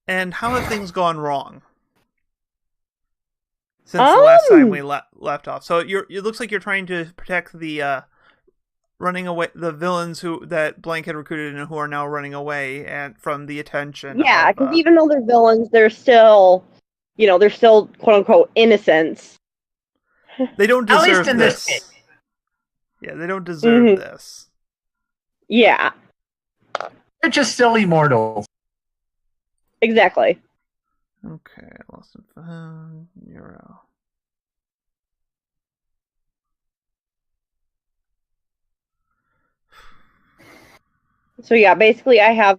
And how have things gone wrong since the last time we left off? So it looks like you're trying to protect the running away, the villains that Blank had recruited and who are now running away and from the attention. Yeah, because even though they're villains, they're still, they're still quote unquote innocents. They don't At deserve least in this. this case. Yeah, they don't deserve this. Yeah, They're just silly mortals. exactly. Okay, lost and found. Euro. So yeah, basically I have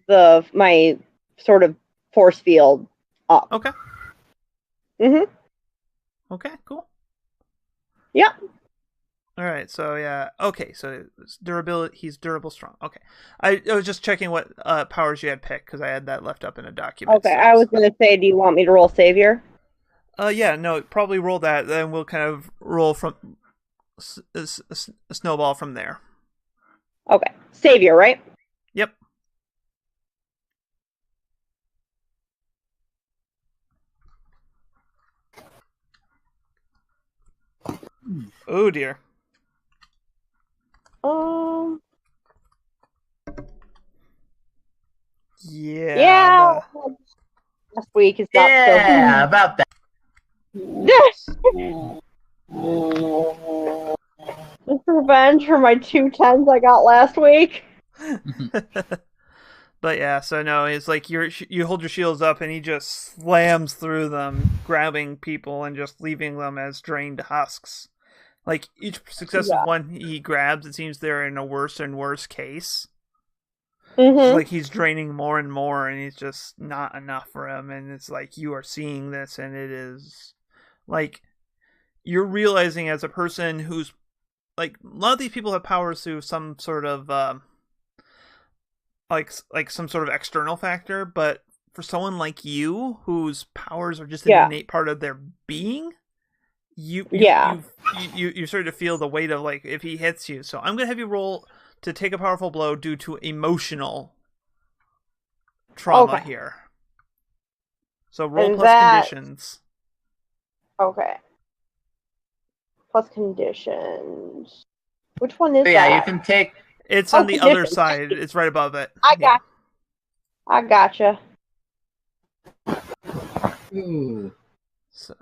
my sort of force field up. Okay. Mhm. Okay, cool. Yep. All right, so yeah, okay, so it's durability. He's durable, strong. Okay, I was just checking what powers you had picked because I had that left up in a document. Okay, I was gonna say, do you want me to roll savior? Yeah, no, probably roll that. Then we'll kind of roll from a snowball from there. Okay, savior, right? Yep. Oh dear. Yeah. Yeah. Last week is not Yeah, about that. This revenge for my 2 10s I got last week. But yeah, so no, it's like you hold your shields up and he just slams through them, grabbing people and just leaving them as drained husks. Like each successive one he grabs, it seems they're in a worse and worse case. Mm-hmm. Like he's draining more and more, and he's just not enough for him. And it's like you are seeing this, and it is like you're realizing as a person who's like a lot of these people have powers through some sort of like some sort of external factor, but for someone like you whose powers are just an innate part of their being, you start to feel the weight of like if he hits you. So I'm gonna have you roll to take a powerful blow due to emotional trauma here. So roll plus conditions. Okay. Plus conditions. Which one is that? Yeah, you can take. It's on the other side. It's right above it. I gotcha. Ooh. So.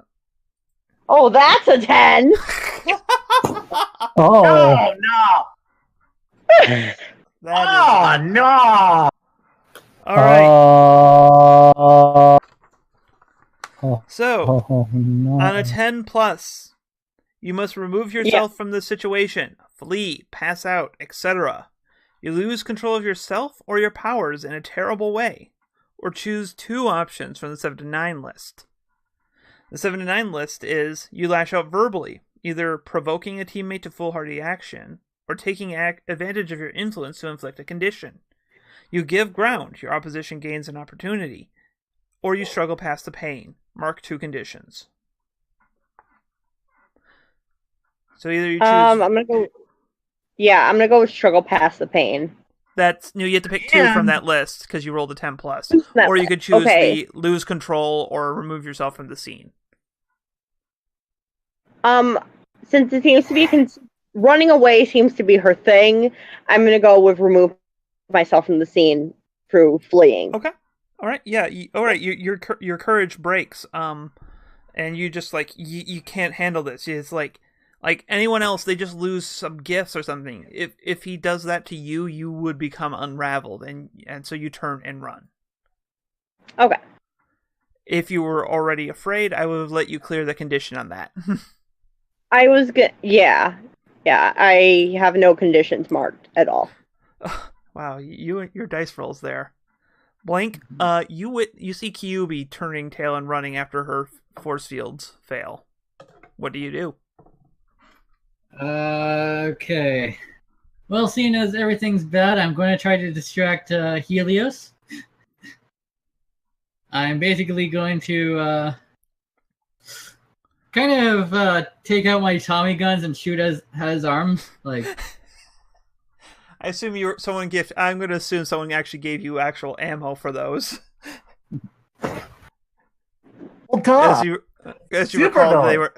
Oh, that's a 10. Oh no! No! All right. So, on a 10 plus, you must remove yourself from the situation, flee, pass out, etc. You lose control of yourself or your powers in a terrible way, or choose 2 options from the 7 to 9 list. The 7 to 9 list is you lash out verbally, either provoking a teammate to foolhardy action, or taking advantage of your influence to inflict a condition. You give ground, your opposition gains an opportunity, or you struggle past the pain. Mark 2 conditions. So either you choose. I'm gonna go. Yeah, I'm gonna go with struggle past the pain. You have to pick 2 from that list because you rolled a 10 plus, or you could choose the lose control or remove yourself from the scene. Since it seems to be running away seems to be her thing, I'm gonna go with remove myself from the scene through fleeing. Okay. All right. Yeah. All right. Your courage breaks. And you just like you can't handle this. It's like Like anyone else, they just lose some gifts or something. If he does that to you, you would become unraveled, and so you turn and run. Okay. If you were already afraid, I would have let you clear the condition on that. I was good. Yeah. Yeah, I have no conditions marked at all. Wow, your dice rolls there. Blank, you see Kyubi turning tail and running after her force fields fail. What do you do? Okay. Well, seeing as everything's bad, I'm going to try to distract Helios. I'm basically going to kind of take out my Tommy guns and shoot at his arms. Like, I assume I'm going to assume someone actually gave you actual ammo for those. Oh God! As you recall, they were.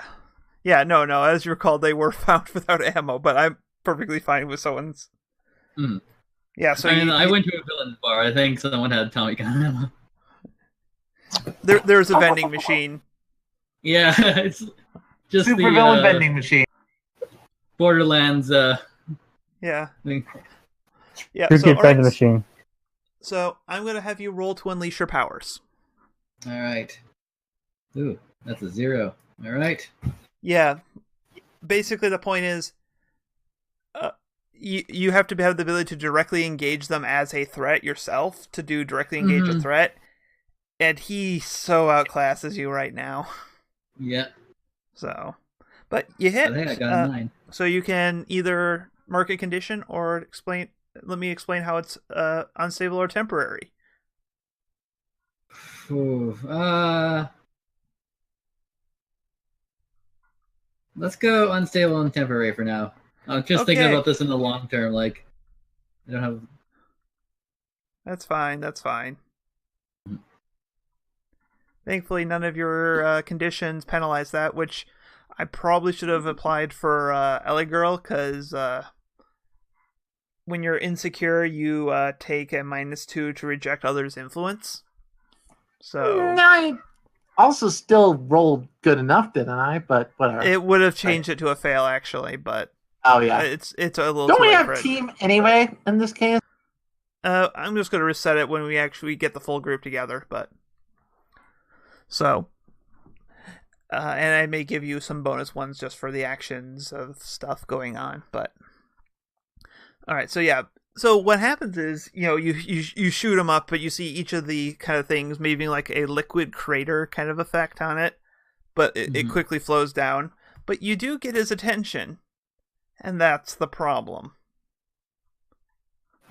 Yeah, no. As you recall, they were found without ammo, but I'm perfectly fine with someone's. Mm. Yeah, so I went to a villain's bar. I think someone had Tommy gun ammo. There's a vending machine. Yeah, it's just super the villain vending machine. Borderlands. Yeah. Thing. Yeah. Who get vending machine? So I'm gonna have you roll to unleash your powers. All right. Ooh, that's a 0. All right. Yeah. Basically, the point is, you have to have the ability to directly engage them as a threat yourself to directly engage a threat, and he so outclasses you right now. Yeah. So, but you hit. But hey, I got a 9. So you can either mark a condition or explain. Let me explain how it's unstable or temporary. Ooh, let's go unstable and temporary for now. I'm just thinking about this in the long term. Like, I don't have. That's fine. That's fine. Thankfully, none of your conditions penalize that, which I probably should have applied for Ellie Girl, because when you're insecure, you take a -2 to reject others' influence. So I also still rolled good enough, didn't I? But whatever. It would have changed it to a fail, actually, but oh yeah, it's a little. Don't too we late have for it. team anyway in this case? I'm just going to reset it when we actually get the full group together, but so. And I may give you some bonus ones just for the actions of stuff going on, but all right. So yeah. So what happens is, you shoot them up, but you see each of the kind of things maybe like a liquid crater kind of effect on it, but it quickly flows down. But you do get his attention, and that's the problem.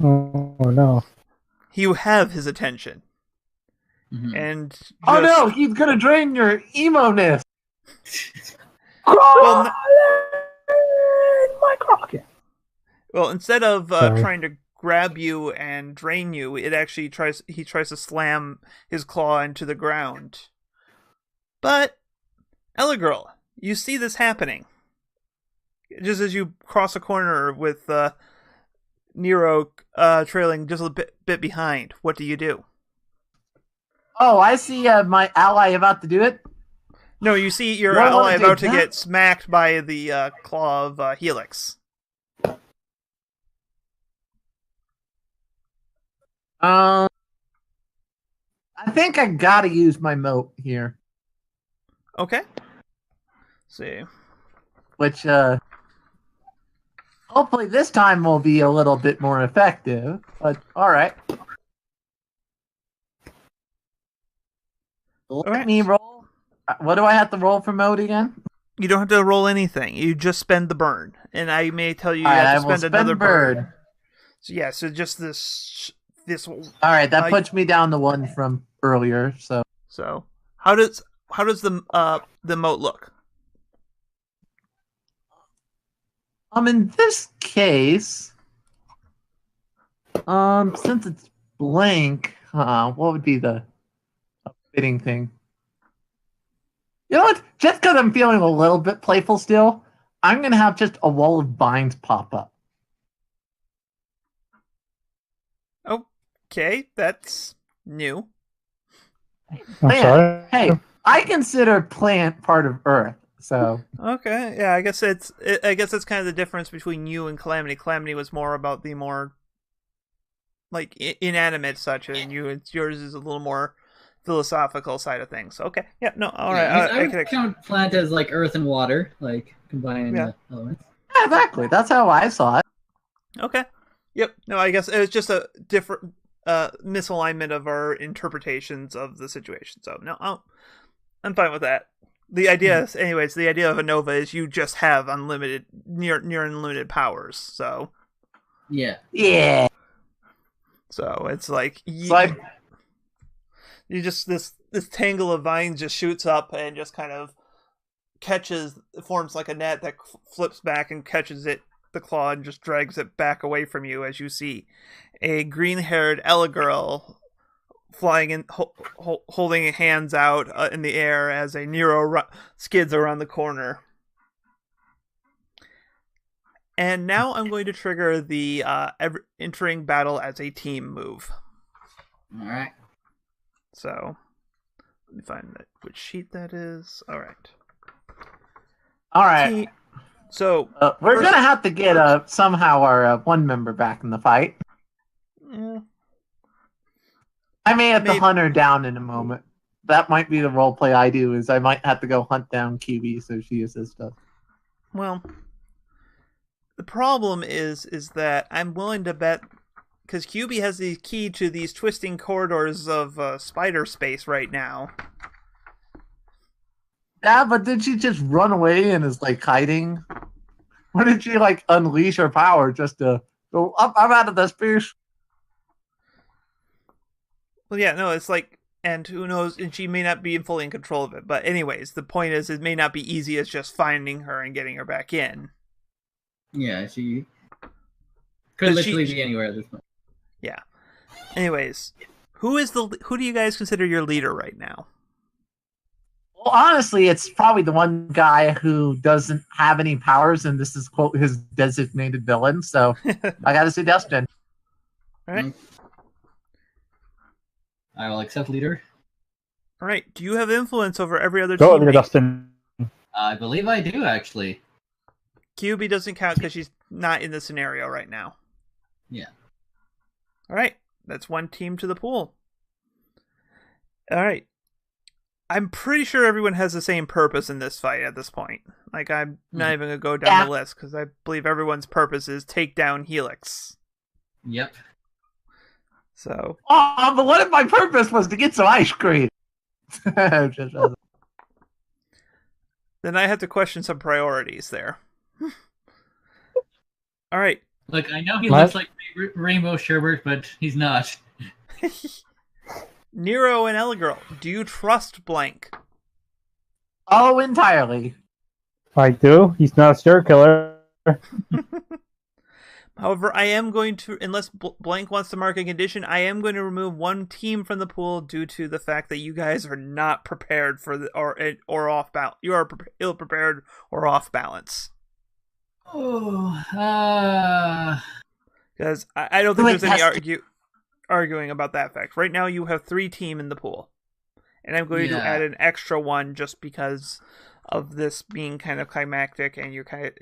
Oh no! You have his attention, and oh no, he's gonna drain your emo-ness. Well, well, instead of trying to grab you and drain you, he tries to slam his claw into the ground. But Ella Girl, you see this happening. Just as you cross a corner with Nero trailing just a bit behind, what do you do? Oh, I see my ally about to do it. No, you see your ally about to get smacked by the claw of Helix. I think I gotta use my moat here. Okay. Let's see. Which, hopefully this time will be a little bit more effective, but alright. Let me roll. What do I have to roll for moat again? You don't have to roll anything. You just spend the burn. And I may tell you have to spend another burn. So yeah, so just this. Alright, that puts me down to 1 from earlier, so. So how does the moat look? In this case, since it's blank, what would be the fitting thing? You know what? Just because I'm feeling a little bit playful still, I'm gonna have just a wall of vines pop up. Okay, that's new. I'm sorry. Hey, I consider plant part of Earth, So Okay, yeah, I guess that's kind of the difference between you and Calamity. Calamity was more about the more like inanimate such, and yours is a little more philosophical side of things. Okay, yeah, no, all right, Yeah, I I would can. count plant as like earth and water, like combining Yeah. elements. yeah, exactly. That's how I saw it. Okay, yep. No, I guess it was just a different misalignment of our interpretations of the situation. So no, I'm fine with that. The idea is, anyways, the idea of a nova is you just have unlimited, near unlimited powers. So Yeah. so it's like It's like you just this tangle of vines just shoots up and just kind of forms like a net that flips back and catches the claw and just drags it back away from you as you see a green-haired Ella girl flying in, holding hands out in the air as a Nero skids around the corner. And now I'm going to trigger the entering battle as a team move. All right. So let me find which sheet that is. All right. all right. So We're gonna have to get somehow our one member back in the fight. yeah. I may have to Maybe. hunt her down in a moment. That might be the role play I do. Is I might have to go hunt down QB so she assists us. Well, the problem is that I'm willing to bet because QB has the key to these twisting corridors of spider space right now. Yeah, but did she just run away and is like hiding? Or did she like unleash her power just to go up? I'm out of this piece. Well, yeah, no, it's like, and who knows, and she may not be fully in control of it. But anyways, the point is, it may not be easy as just finding her and getting her back in. Yeah, she could literally be anywhere at this point. Yeah. Anyways, who do you guys consider your leader right now? Well, honestly, it's probably the one guy who doesn't have any powers, and this is quote his designated villain. So I got to say Dustin. All right. I will accept leader. All right. Do you have influence over every other Go, teammate? Dustin. I believe I do actually. QB doesn't count because she's not in the scenario right now. Yeah. All right. That's one team to the pool. All right. I'm pretty sure everyone has the same purpose in this fight at this point. Like, I'm not even going to go down the list because I believe everyone's purpose is take down Helix. Yep. So. Oh, but what if my purpose was to get some ice cream? Then I have to question some priorities there. All right. Look, I know he looks like Rainbow Sherbert, but he's not. Nero and Ella Girl, do you trust Blank? Oh, entirely. I do. He's not a serial killer. However, I am going to, unless Blank wants to mark a condition, I am going to remove one team from the pool due to the fact that you guys are not prepared for or off balance. You are ill prepared or off balance. Oh, because I don't think there's any arguing about that fact. Right now, you have 3 team in the pool, and I'm going to add an extra one just because of this being kind of climactic, and you're kind of.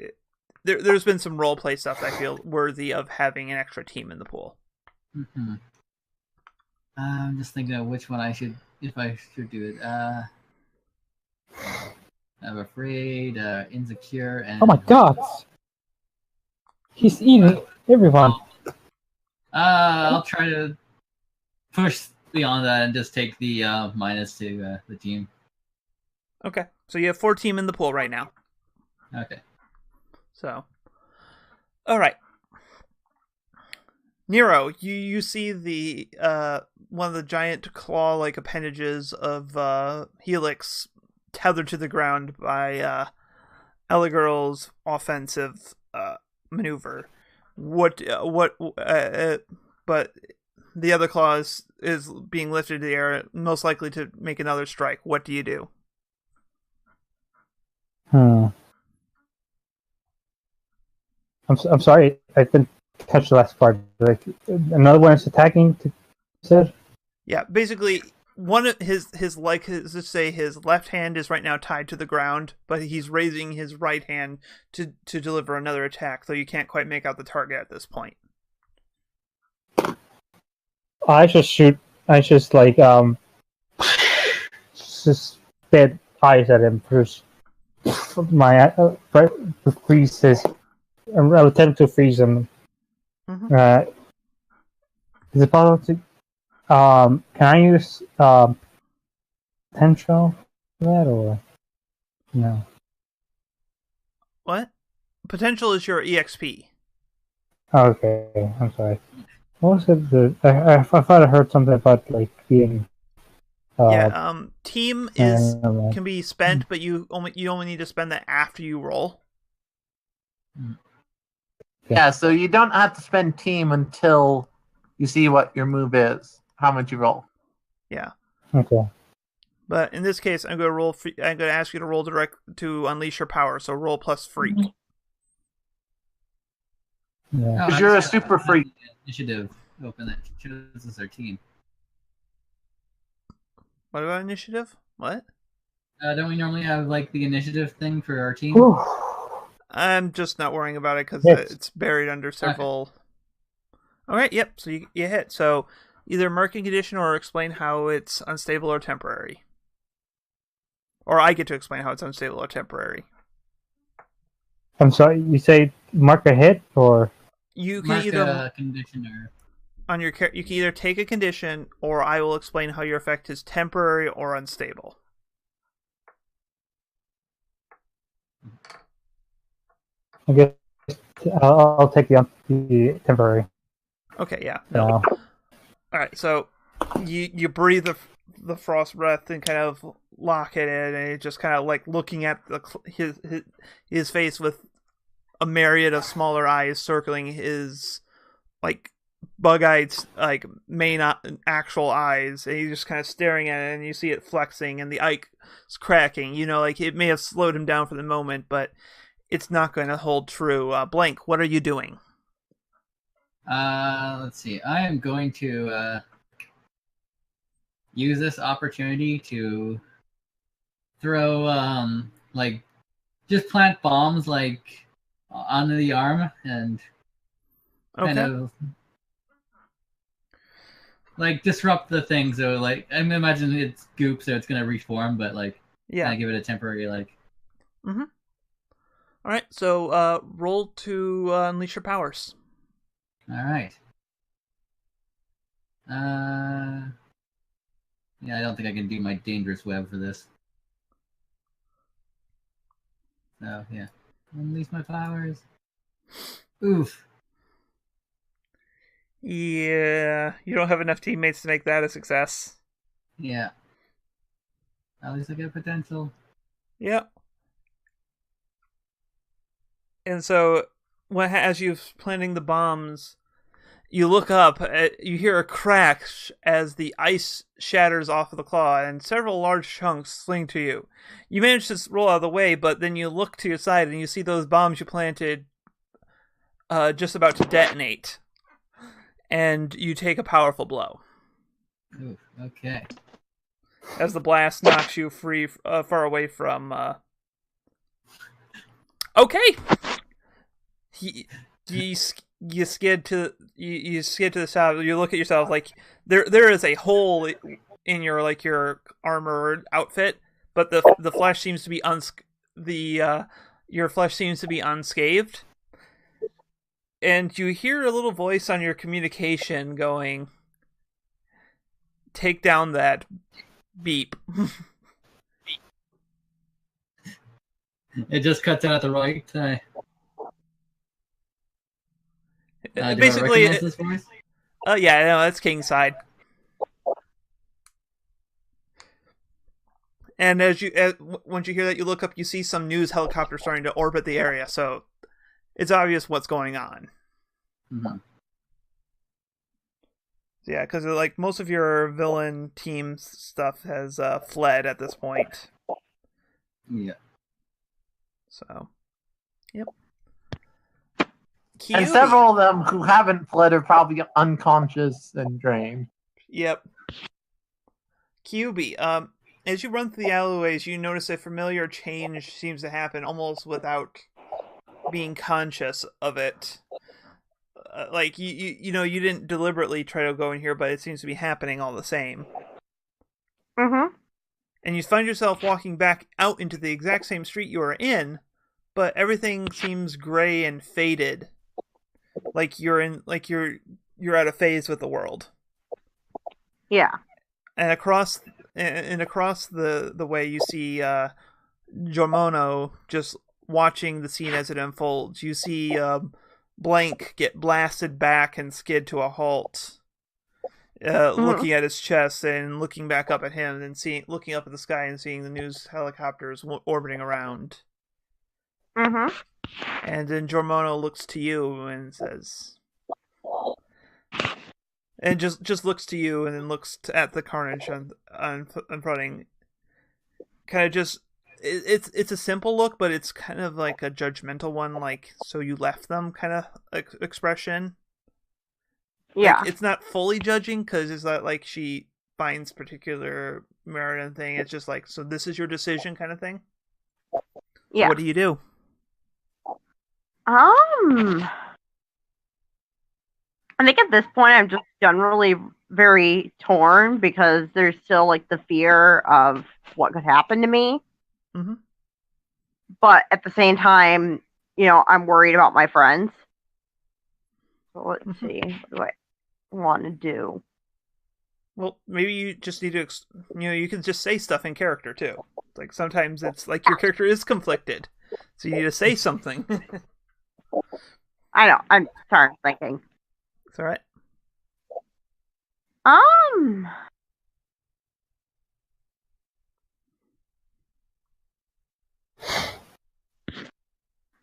There's been some roleplay stuff that I feel worthy of having an extra team in the pool. Mm-hmm. I'm just thinking of which one if I should do it. I'm afraid, insecure, and... Oh my god! He's eating everyone. I'll try to push beyond that and just take the minus to the team. Okay, so you have 4 team in the pool right now. Okay. So, all right, Nero, you see the one of the giant claw-like appendages of Helix tethered to the ground by Ella Girl's offensive maneuver. But the other claw is being lifted in the air, most likely to make another strike. What do you do? I'm sorry, I didn't catch the last part. Like, another one is attacking. Said? Yeah, basically, one of his like let's say his left hand is right now tied to the ground, but he's raising his right hand to deliver another attack, so you can't quite make out the target at this point. I just shoot. I just like just spit ice at him first. My freeze his. I'll attempt to freeze him. Mm-hmm. Is it possible to? Can I use potential for that or no? What? Potential is your EXP. Okay, I'm sorry. What was it? I thought I heard something about like being. Team is can be spent, but you only need to spend that after you roll. Yeah, so you don't have to spend team until you see what your move is, how much you roll. Yeah. Okay. But in this case, I'm going to ask you to roll direct to unleash your power. So roll plus freak. Yeah. Because you're a super freak. Initiative. Open that. This is our team. What about initiative? What? Don't we normally have like the initiative thing for our team? Whew. I'm just not worrying about it because Yes. it's buried under several. Okay. All right. Yep. So you hit. So either marking condition or explain how it's unstable or temporary. Or I get to explain how it's unstable or temporary. I'm sorry. You say mark a hit or You can Mark either a condition or on your you can either take a condition, or I will explain how your effect is temporary or unstable. I guess I'll take the temporary. Okay. Yeah. No. So, All right. So you breathe the frost breath and kind of lock it in, and it just kind of like looking at his face with a myriad of smaller eyes circling his like bug-eyed like main actual eyes, and he's just kind of staring at it, and you see it flexing and the ice cracking. You know, like it may have slowed him down for the moment, but it's not going to hold true. Blank, what are you doing? let's see. I am going to use this opportunity to throw like just plant bombs like onto the arm and kind of like disrupt the thing. So like I'm imagining it's goop, so it's gonna reform, but like Yeah. give it a temporary like. Mm-hmm. All right. So roll to unleash your powers. All right. Yeah, I don't think I can do my dangerous web for this. So yeah, unleash my powers. Oof. Yeah, you don't have enough teammates to make that a success. Yeah. At least I get potential. Yep. And so, as you're planting the bombs, you look up, you hear a crack as the ice shatters off of the claw, and several large chunks sling to you. You manage to roll out of the way, but then you look to your side and you see those bombs you planted just about to detonate. And you take a powerful blow. Oof, okay. As the blast knocks you far away from... Okay! You skid to the side. You look at yourself like there is a hole in your like your armor outfit, but the flesh seems to be your flesh seems to be unscathed. And you hear a little voice on your communication going, "Take down that beep." It just cuts out at the right time. Basically, this voice? Yeah, no, that's Kingside. And once you hear that, you look up, you see some news helicopter starting to orbit the area, so it's obvious what's going on. Mm-hmm. Yeah, because like most of your villain team stuff has fled at this point. Yeah. So, yep. And several of them who haven't fled are probably unconscious and drained. Yep. Kyubi, as you run through the alleyways, you notice a familiar change seems to happen almost without being conscious of it. Like you didn't deliberately try to go in here, but it seems to be happening all the same. Mm-hmm. And you find yourself walking back out into the exact same street you were in, but everything seems gray and faded. Like you're out of phase with the world. Yeah. And across the way you see Jormono just watching the scene as it unfolds. You see Blank get blasted back and skid to a halt. Looking at his chest and looking back up at him, and looking up at the sky and seeing the news helicopters orbiting around. Mm-hmm. And then Jormono looks to you and says, and just looks to you and then looks at the carnage unfronting. Kind of just, it's a simple look, but it's kind of like a judgmental one, like so you left them kind of expression. Yeah. Like, it's not fully judging because it's not like she finds particular merit in thing. It's just like, so this is your decision kind of thing. Yeah. What do you do? I think at this point I'm just generally very torn because there's still like the fear of what could happen to me. Mm-hmm. But at the same time, I'm worried about my friends. So let's see. What do I want to do? Well, maybe you just need to, you can just say stuff in character too. Like sometimes it's like your character is conflicted, so you need to say something. I know. I'm sorry. I'm thinking. It's all right.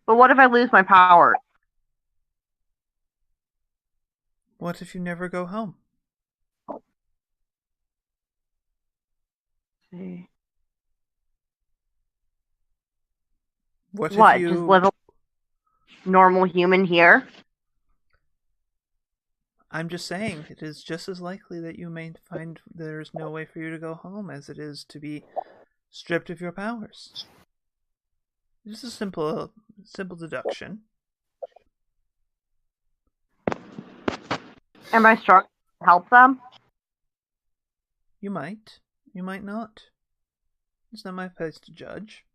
But what if I lose my power? What if you never go home? See. What What? if you Just live a normal human here? I'm just saying, it is just as likely that you may find there's no way for you to go home as it is to be stripped of your powers. Just a simple deduction. Am I strong to help them? You might. You might not. It's not my place to judge.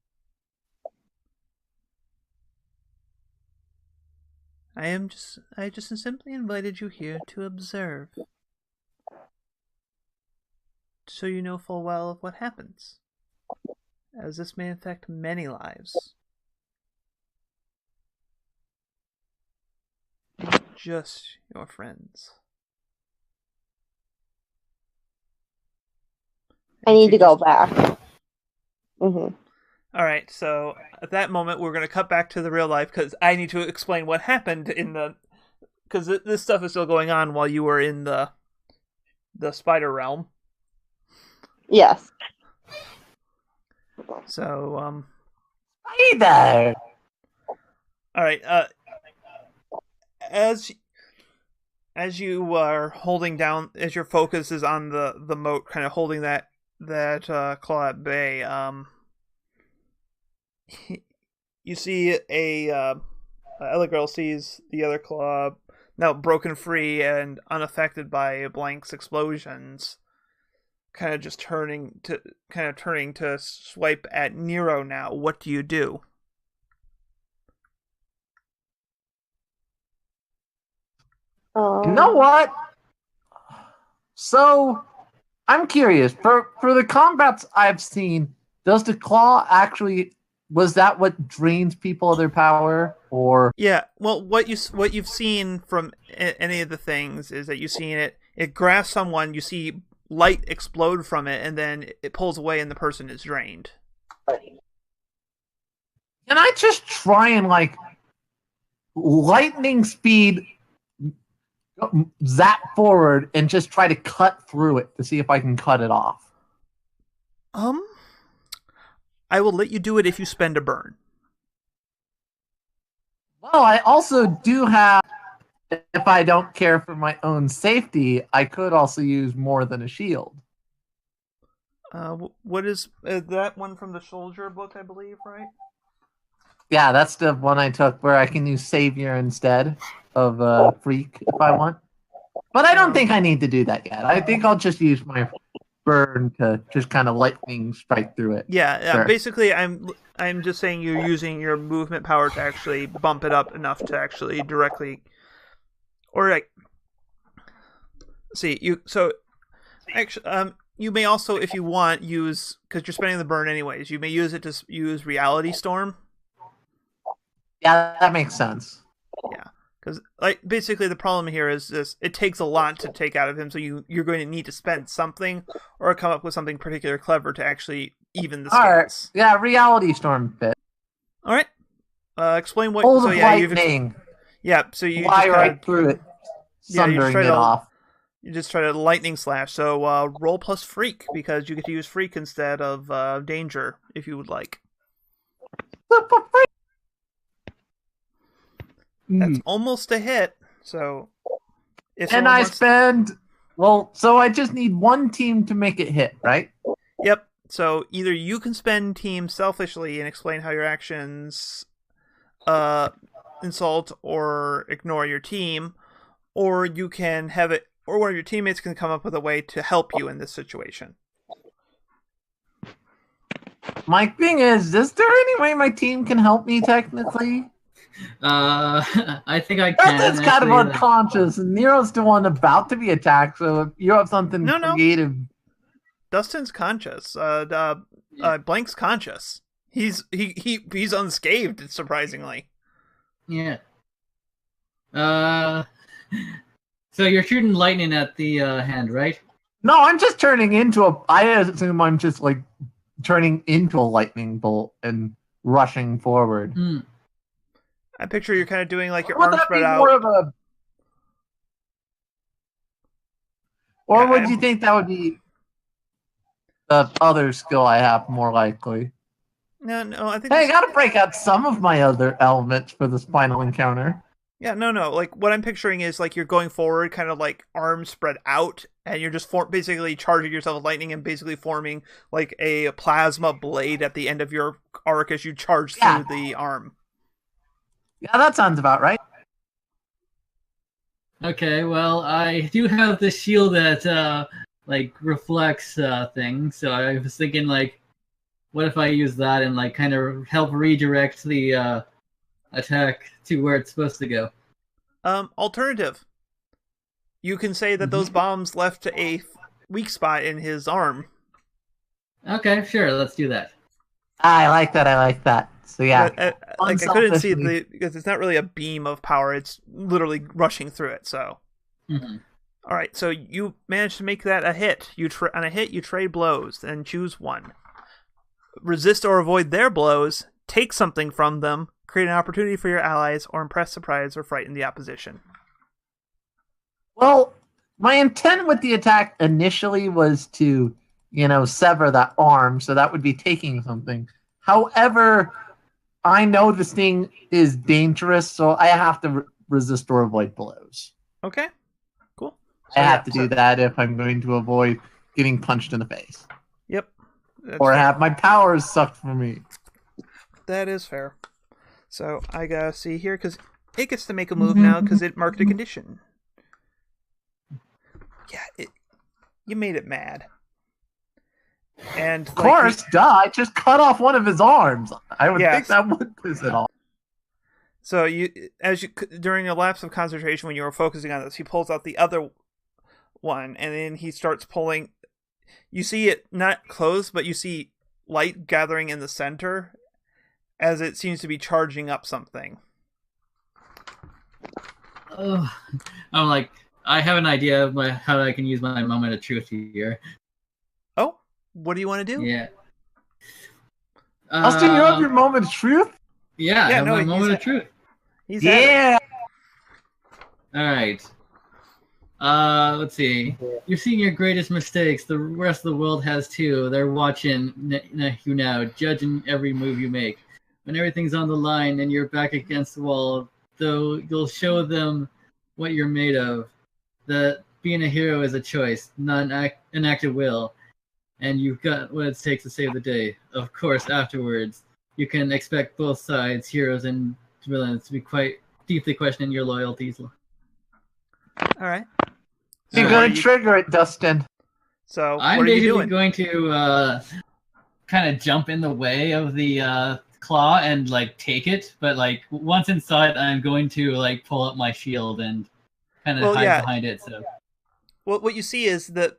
I just simply invited you here to observe. So you know full well of what happens. As this may affect many lives. Not just your friends. I need to go back. Mm-hmm. Alright, so at that moment we're going to cut back to the real life because I need to explain what happened in the... Because this stuff is still going on while you were in the spider realm. Yes. So, Spider! Alright, as you are holding down, as your focus is on the moat, kind of holding that claw at bay, you see a other girl sees the other claw now broken free and unaffected by Blank's explosions, kind of turning to swipe at Nero now. What do you do? You know what? So, I'm curious. For the combats I've seen, does the claw actually... Was that what drains people of their power, or? Yeah, well, what you've seen from any of the things is that you've seen it grasps someone, you see light explode from it, and then it pulls away, and the person is drained. Can I just try and lightning speed zap forward and just try to cut through it to see if I can cut it off? I will let you do it if you spend a burn. Well, I also do have, if I don't care for my own safety, I could also use more than a shield. What is that one from the soldier book? I believe, right? Yeah, that's the one I took where I can use Savior instead of Freak if I want. But I don't think I need to do that yet. I think I'll just use my Burn to just kind of lightning strike through it. Yeah. Sure. Basically, I'm just saying you're using your movement power to actually bump it up enough to actually directly, or like, see you. So, actually, you may also, if you want, use because you're spending the burn anyways. You may use it to use Reality Storm. Yeah, that makes sense. Yeah. Because like basically the problem here is this: it takes a lot to take out of him, so you're going to need to spend something or come up with something particularly clever to actually even the scales. All right, yeah, Reality Storm fit. All right, explain what. Bolt so of yeah, lightning. so you Fly just right through it, sundering it off. You just try to lightning slash. So roll plus freak because you get to use freak instead of danger if you would like. Super freak. That's almost a hit. So, if and I spend so I just need one team to make it hit, right? Yep. So either you can spend team selfishly and explain how your actions insult or ignore your team, or you can have it, or one of your teammates can come up with a way to help you in this situation. My thing is there any way my team can help me technically? I think I can. That's kind of unconscious, and Nero's the one about to be attacked, so if you have something creative... Dustin's conscious. Blank's conscious. He's unscathed, surprisingly. Yeah. So you're shooting lightning at the hand, right? No, I'm just turning into I assume I'm just like turning into a lightning bolt and rushing forward. I picture you're kind of doing like your Would arms that spread be out. more of a... Or would you think that would be the other skill I have more likely? No, I think. Hey, I gotta break out some of my other elements for this final encounter. Yeah, no. Like what I'm picturing is like you're going forward, kind of like arms spread out, and you're just basically charging yourself with lightning and basically forming like a plasma blade at the end of your arc as you charge through the arm. Yeah, that sounds about right. Okay, well, I do have the shield that like reflects things, so I was thinking like, what if I use that and like kind of help redirect the attack to where it's supposed to go? Alternative. You can say that those bombs left a weak spot in his arm. Okay, sure, let's do that. I like that. So yeah, I couldn't see because it's not really a beam of power; it's literally rushing through it. So, all right. So you managed to make that a hit. On a hit, you trade blows and choose one. Resist or avoid their blows. Take something from them. Create an opportunity for your allies, or impress, surprise, or frighten the opposition. Well, my intent with the attack initially was to, sever that arm, so that would be taking something. However, I know this thing is dangerous, so I have to resist or avoid blows. Okay, cool. So, I have to do that if I'm going to avoid getting punched in the face. Yep. Or have my powers sucked from me. That is fair. So I gotta see here, because it gets to make a move now, because it marked a condition. Yeah, you made it mad. And of course, I just cut off one of his arms. I would think that would piss it off. So during a lapse of concentration when you were focusing on this, he pulls out the other one, and then he starts pulling. You see it not close, but you see light gathering in the center, as it seems to be charging up something. I'm like, I have an idea of how I can use my moment of truth here. Oh. What do you want to do? Yeah. Austin, you have your moment of truth? Yeah, I have my moment of truth. Yeah. All right. Let's see. You've seen your greatest mistakes. The rest of the world has too. They're watching you now, judging every move you make. When everything's on the line and you're back against the wall, though, you'll show them what you're made of. That being a hero is a choice, not an act of will. and you've got what it takes to save the day. Of course, afterwards, you can expect both sides, heroes and villains, to be quite deeply questioning your loyalties. All right. You're So gonna are you- trigger it, Dustin. So I'm what are you basically doing? going to kind of jump in the way of the claw and like take it, but like once inside, I'm going to like pull up my shield and kind of Well, hide yeah. behind it. So Well, what you see is that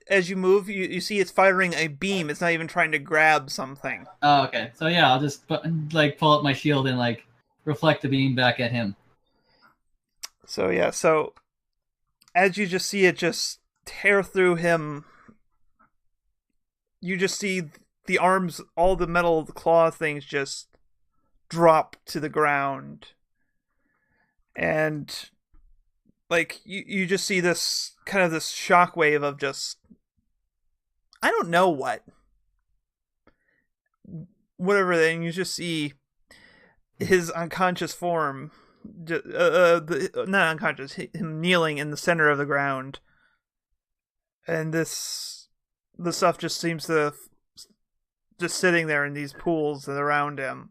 as you move, you see it's firing a beam. It's not even trying to grab something. oh, okay. So yeah, I'll just like pull up my shield and like reflect the beam back at him. So yeah, so as you just see it just tear through him, you just see the arms, all the metal claw things just drop to the ground. And like you just see this kind of this shockwave of just I don't know whatever. Then you just see his unconscious form, not unconscious, him kneeling in the center of the ground, and the stuff just seems to just sitting there in these pools around him,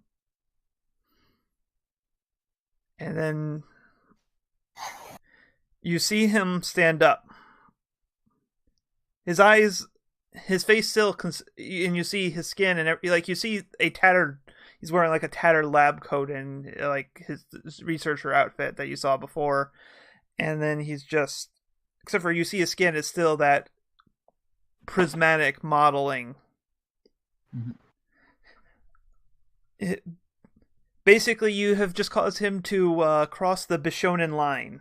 and then you see him stand up. His eyes, his face still, and you see his skin, and like you see a tattered. He's wearing like a tattered lab coat and like his researcher outfit that you saw before, and then he's just, except for you see his skin is still that prismatic modeling. Mm-hmm. Basically, you have just caused him to cross the Bishonen line.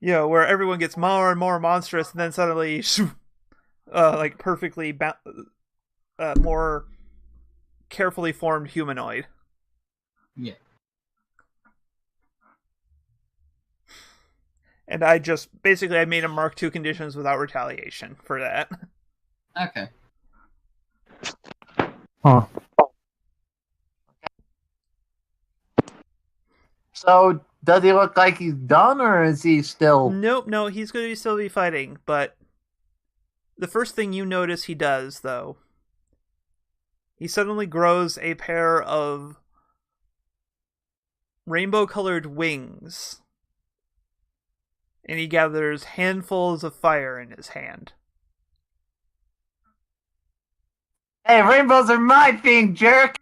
Where everyone gets more and more monstrous, and then suddenly, like perfectly more carefully formed humanoid. Yeah. And I made him mark 2 conditions without retaliation for that. Okay. Huh. So, does he look like he's done, or is he still... Nope, no, he's going to still be fighting, but the first thing you notice he does, though, he suddenly grows a pair of rainbow-colored wings, and he gathers handfuls of fire in his hand. Hey, rainbows are my thing, jerk!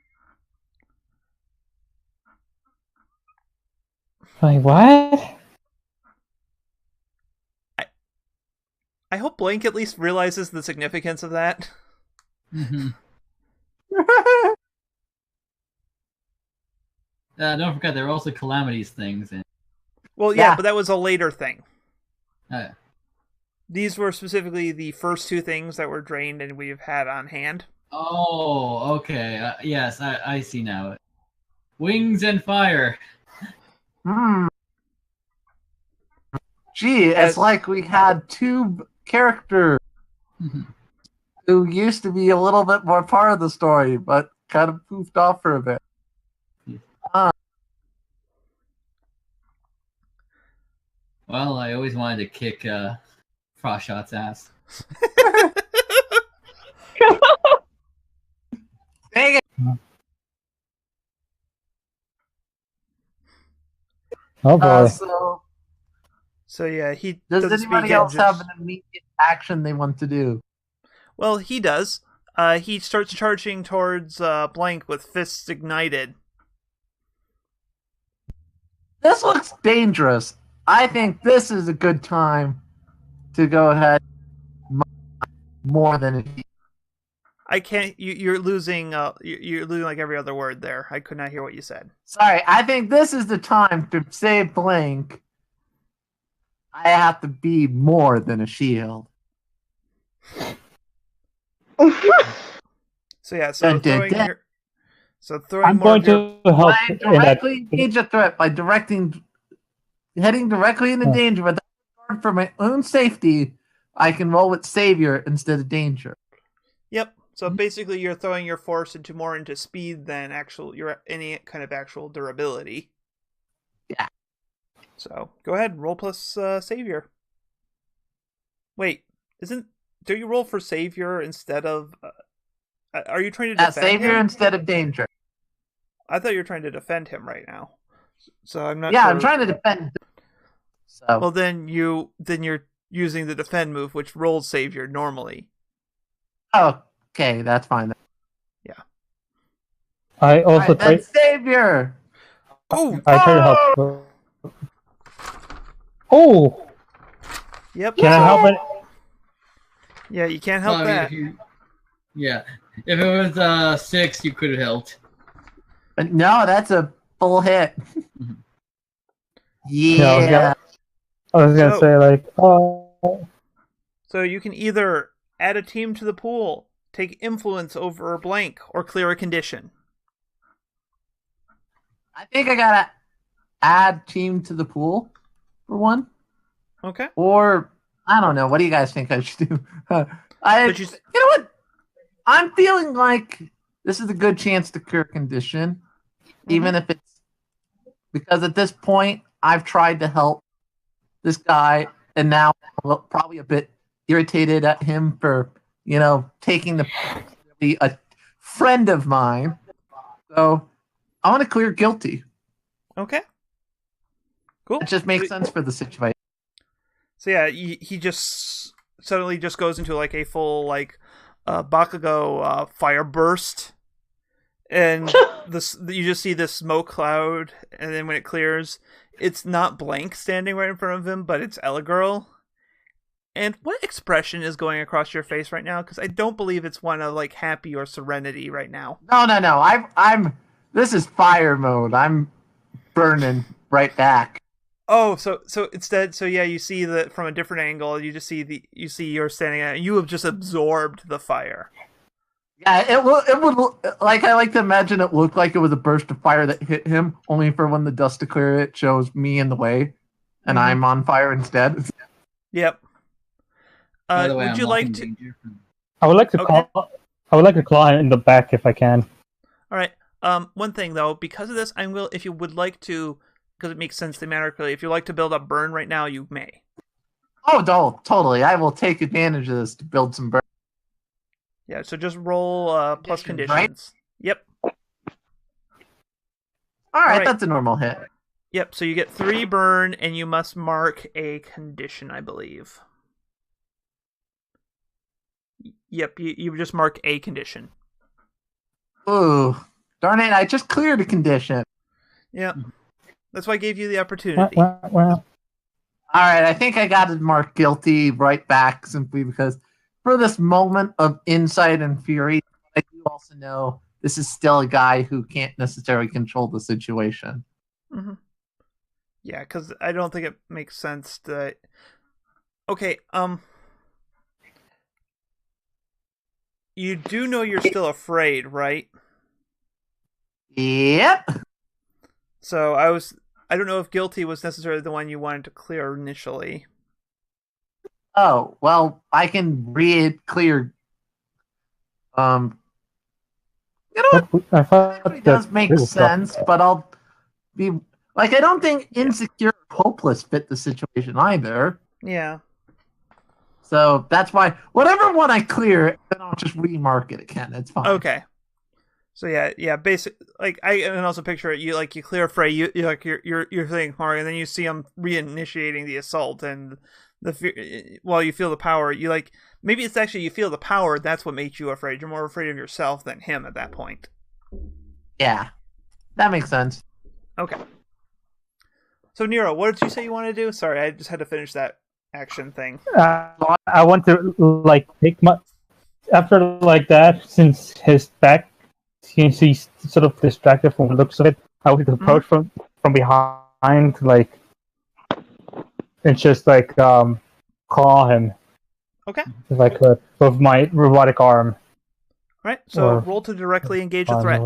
Wait, what? I hope Blank at least realizes the significance of that. Mm-hmm. Don't forget, there were also calamities things. Well, yeah, Yeah. but that was a later thing. Yeah. These were specifically the first 2 things that were drained and we've had on hand. Oh, okay. Yes, I see now. Wings and fire. Gee, it's like we had 2 characters who used to be a little bit more part of the story, but kind of poofed off for a bit. Well, I always wanted to kick Frostshot's ass. Dang it! Oh boy. So yeah, he Does doesn't anybody speak else yet, have an immediate action they want to do? Well, he does. He starts charging towards Blank with fists ignited. This looks dangerous. I think this is a good time to go ahead more than a... I can't. You're losing. You're losing like every other word there. I could not hear what you said. Sorry, I think this is the time to save Blank. I have to be more than a shield. So yeah, so Dun, dun, throwing dun. your, so throwing I'm more going of your, to help I in that. directly engage a threat by heading directly into Oh. danger without regard for my own safety. I can roll with savior instead of danger. Yep. So basically, you're throwing your force into speed than any kind of actual durability. Yeah. So go ahead, roll plus savior. Wait, do you roll for savior instead of? Are you trying to Yeah, defend savior him? instead of danger. I thought you were trying to defend him right now. So I'm not. Yeah, sure. I'm trying to defend. So Well, then you're using the defend move, which rolls savior normally. okay, that's fine. I also Alright, then savior. Oh, I try to help. Oh, yep. can I help it? Yeah, you can't help Well, I that. mean, if it was 6, you could have helped. But no, that's a full hit. Yeah, Yeah. I was gonna So- say like, oh, So you can either add a team to the pool, take influence over a blank, or clear a condition. I think I gotta add team to the pool for one. Okay. Or I don't know. What do you guys think I should do? But you- You know what? I'm feeling like this is a good chance to cure condition, even if it's because at this point I've tried to help this guy, and now I'm probably a bit irritated at him for taking be a friend of mine. So I want to clear guilty. Okay. Cool. It just makes sense for the situation. So yeah, he just suddenly just goes into like a full like Bakugo fire burst, and you just see this smoke cloud, and then when it clears, it's not Blank standing right in front of him, but it's Ella Girl. And what expression is going across your face right now? Because I don't believe it's one of like happy or serenity right now. No. I'm. This is fire mode. I'm burning right back. Oh, so instead, yeah, you see that from a different angle. You just see you're standing at. You have just absorbed the fire. Yeah, it would like I like to imagine it looked like it was a burst of fire that hit him. Only for when the dust to clear it shows me in the way, and I'm on fire instead. Yep. By the way, would I'm you like walking to? danger. I would like to Okay. I would like to claw him in the back if I can. All right. One thing though, because of this, if you would like to, because it makes sense thematically, if you like to build up burn right now, you may. Oh, totally. I will take advantage of this to build some burn. Yeah. So just roll plus Conditions, conditions. right? Yep. All right, right. that's a normal hit. Yep. So you get 3 burn, and you must mark a condition, I believe. Yep. You just mark a condition. Ooh, darn it! I just cleared a condition. Yep. That's why I gave you the opportunity. Well, All right, I think I got to mark guilty right back simply because for this moment of insight and fury, I do also know this is still a guy who can't necessarily control the situation. Mm-hmm. Yeah, because I don't think it makes sense to. Okay, you do know you're still afraid, right? Yep. So I don't know if guilty was necessarily the one you wanted to clear initially. Oh, well, I can clear. You know what? I thought It does make sense, but I'll be like, I don't think insecure or hopeless fit the situation either. Yeah. So that's why whatever one I clear, then I'll just remark it again. It's fine. Okay. So yeah. Basic like I can also picture it. You clear Frey. You like you're thinking Mario, and then you see him reinitiating the assault, and while you feel the power, you like maybe it's actually you feel the power. That's what makes you afraid. You're more afraid of yourself than him at that point. Yeah, that makes sense. Okay. So Nero, what did you say you want to do? Sorry, I just had to finish that action thing. I want to like take my after like that since his back. He's sort of distracted from the looks of it. I want to approach from behind, like, and just like claw him. Okay. If I could, with my robotic arm. All right. So Or- roll to directly engage a threat.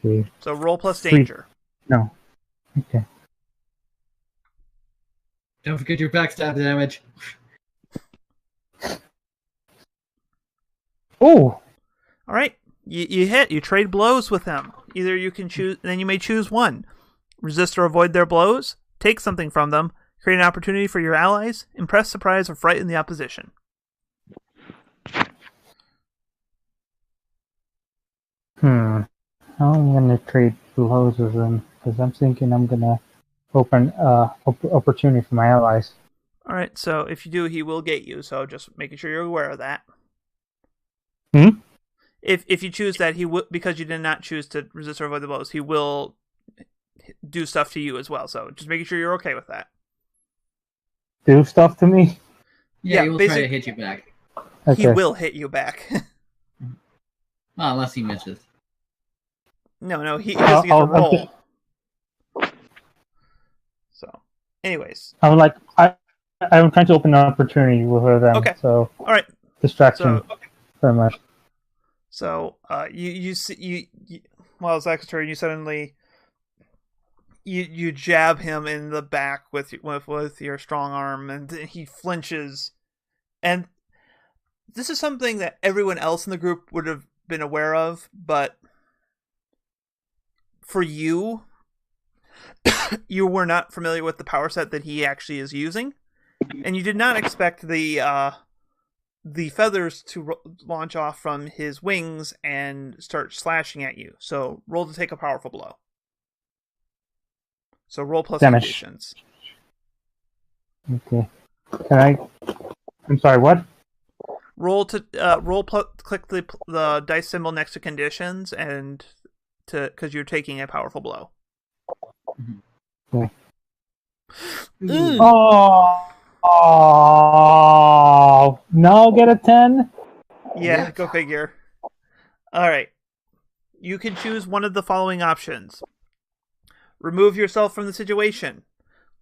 Okay. So roll plus Three. danger. No. Okay. Don't forget your backstab damage. Oh. All right. You hit. You trade blows with them. Either you can choose, then you may choose one: resist or avoid their blows, take something from them, Create an opportunity for your allies. Impress, surprise, or frighten the opposition. How am I gonna trade blows with them? Because I'm thinking I'm gonna open opportunity for my allies. All right, so if you do, he will get you. So just making sure you're aware of that. Hmm? If you choose that, he will, because you did not choose to resist or avoid the blows, he will do stuff to you as well. So just making sure you're okay with that. Do stuff to me? Yeah, he will try to basic- hit you back. Okay. He will hit you back. Well, unless he misses. No, he doesn't get to roll. So, anyways. I'm trying to open an opportunity with them. Okay. So All right. distraction, very much. So, you while Zach's turn, you suddenly you jab him in the back with your strong arm, and he flinches. And this is something that everyone else in the group would have been aware of, but for you, you were not familiar with the power set that he actually is using, and you did not expect the feathers to launch off from his wings and start slashing at you. So roll to take a powerful blow. So roll plus Damage. conditions. Okay. I'm sorry, what? Roll to click the dice symbol next to conditions and because you're taking a powerful blow. Okay. Mm. Oh, now I'll get a 10? Yeah, go figure. All right. You can choose one of the following options. Remove yourself from the situation.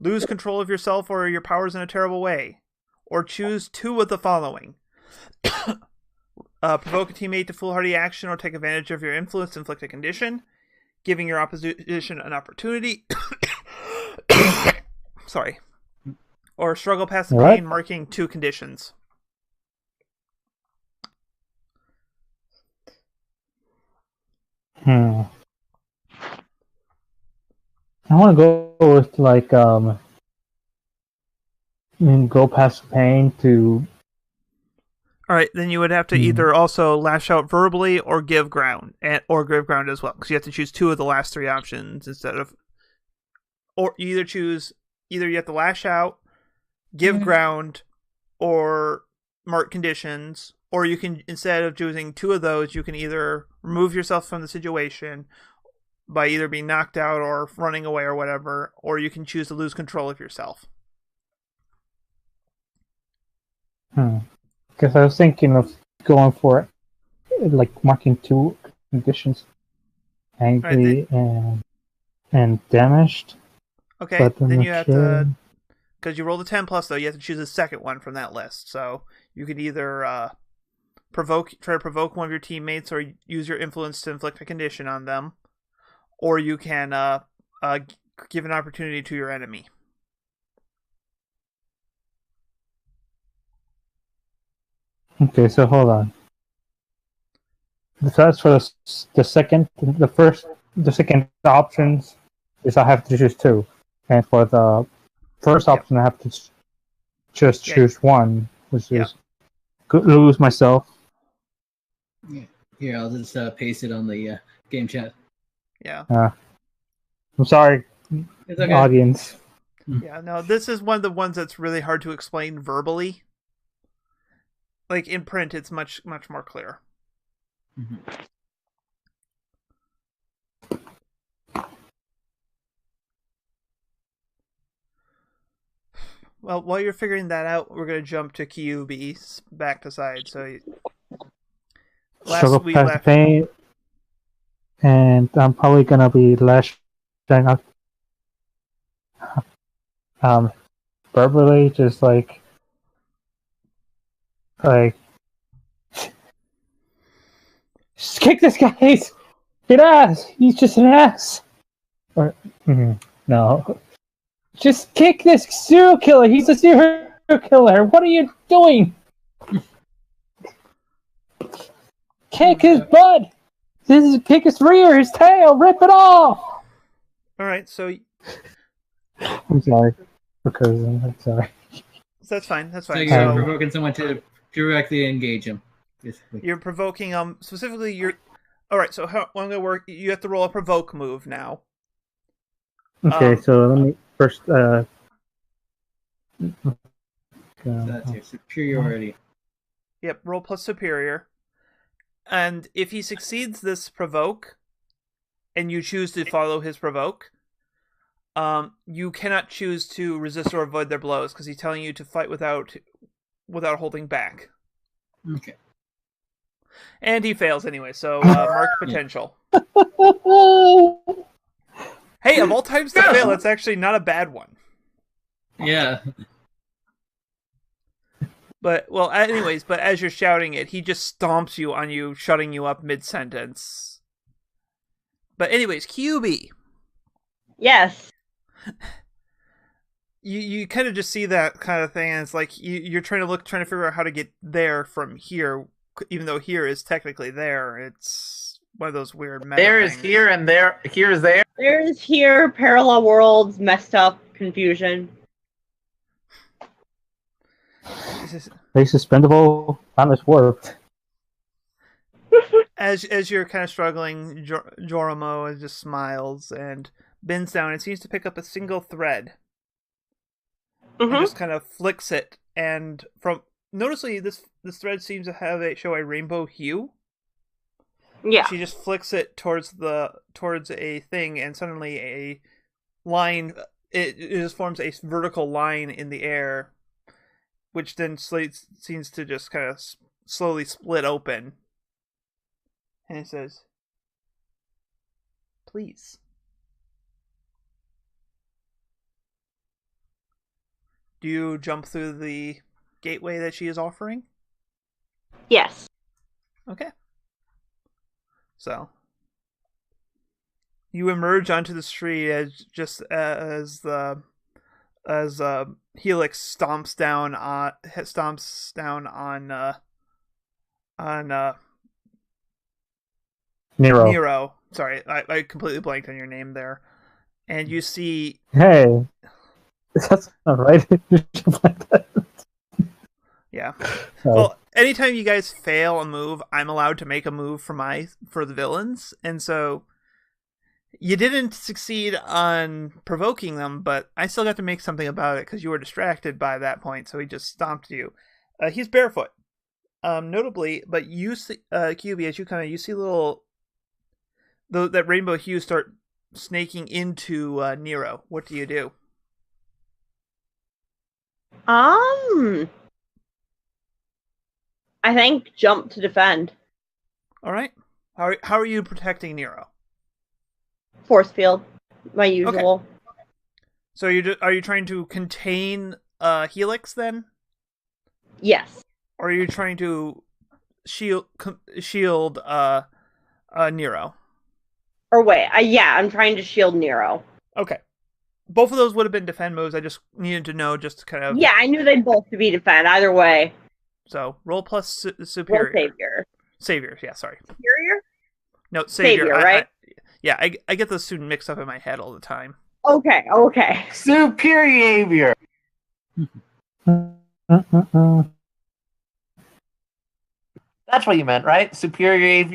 Lose control of yourself or your powers in a terrible way. Or choose two of the following. Provoke a teammate to foolhardy action or take advantage of your influence to inflict a condition, giving your opposition an opportunity. Sorry. Or struggle past the pain, marking two conditions. I want to go with go past the pain to. All right, then you would have to either also lash out verbally or give ground, or give ground as well, because you have to choose two of the last three options instead of. Or you either you have to lash out, give ground, or mark conditions, or you can, instead of choosing two of those, you can either remove yourself from the situation by either being knocked out or running away or whatever, or you can choose to lose control of yourself. Because I was thinking of going for marking two conditions, angry and damaged. Okay, then you have to, because you rolled a 10 plus though, you have to choose a second one from that list. So you could either try to provoke one of your teammates, or use your influence to inflict a condition on them, or you can give an opportunity to your enemy. Okay, so hold on. So that's for the second. The second options is I have to choose two, and for the first option I have to just choose one, which is lose myself. Yeah. Here, I'll just paste it on the game chat. Yeah. I'm sorry, It's okay. audience. Yeah, no, this is one of the ones that's really hard to explain verbally. Like in print, it's much more clear. Mm-hmm. Well, while you're figuring that out, we're going to jump to QB's back to side. So Struggle past the pain, and I'm probably gonna be lashing out, verbally, just like just kick this guy. He's an ass. He's just an ass. Or no, just kick this serial killer. He's a serial killer. What are you doing? Kick his butt. Kick his rear, his tail, rip it off. All right, so I'm sorry. because I'm sorry. So that's fine. That's So fine. you're So provoking someone to directly engage him. Basically. you're provoking specifically your. All right. So how I'm gonna work? You have to roll a provoke move now. Okay, so let me first. So that's your superiority. Yep. Roll plus superior, and if he succeeds this provoke, and you choose to follow his provoke, you cannot choose to resist or avoid their blows because he's telling you to fight without holding back. Okay. And he fails anyway, so mark potential. Hey, of all times to fail, that's actually not a bad one. Yeah. But, well, anyways, but as you're shouting it, he just stomps you on you, shutting you up mid-sentence. But anyways, QB. Yes. You kind of just see that kind of thing, and it's like you're trying to figure out how to get there from here, even though here is technically there. It's one of those weird meta There is things. here and there. Here is there. There's here, parallel worlds, messed up, confusion. Place is spendable. Time is warped. As you're kind of struggling, Joramo just smiles and bends down and seems to pick up a single thread. And just kind of flicks it, and noticeably this thread seems to show a rainbow hue. Yeah. She just flicks it towards a thing, and suddenly a line. It just forms a vertical line in the air, which then seems to just kind of slowly split open. And it says, "Please." Do you jump through the gateway that she is offering? Yes. Okay. So you emerge onto the street as Helix stomps down on Nero. Sorry, I completely blanked on your name there. And you see, Hey, that's not right. yeah. Sorry. Well, anytime you guys fail a move, I'm allowed to make a move for the villains, and so you didn't succeed on provoking them, but I still got to make something about it because you were distracted by that point. So he just stomped you. He's barefoot, notably, but you see, QB, as you come in, you see that rainbow hue start snaking into Nero. What do you do? I think jump to defend. All right. How are you protecting Nero? Force field, my usual. Okay. So are you trying to contain Helix then? Yes. Or are you trying to shield Nero? Or wait, I'm trying to shield Nero. Okay. Both of those would have been defend moves. I just needed to know just to kind of... Yeah, I knew they'd both be defend, either way. So, roll plus superior. Roll savior. Savior, yeah, sorry. Superior? No, savior, right? I get those two mixed up in my head all the time. Okay. Superior. That's what you meant, right? Superior.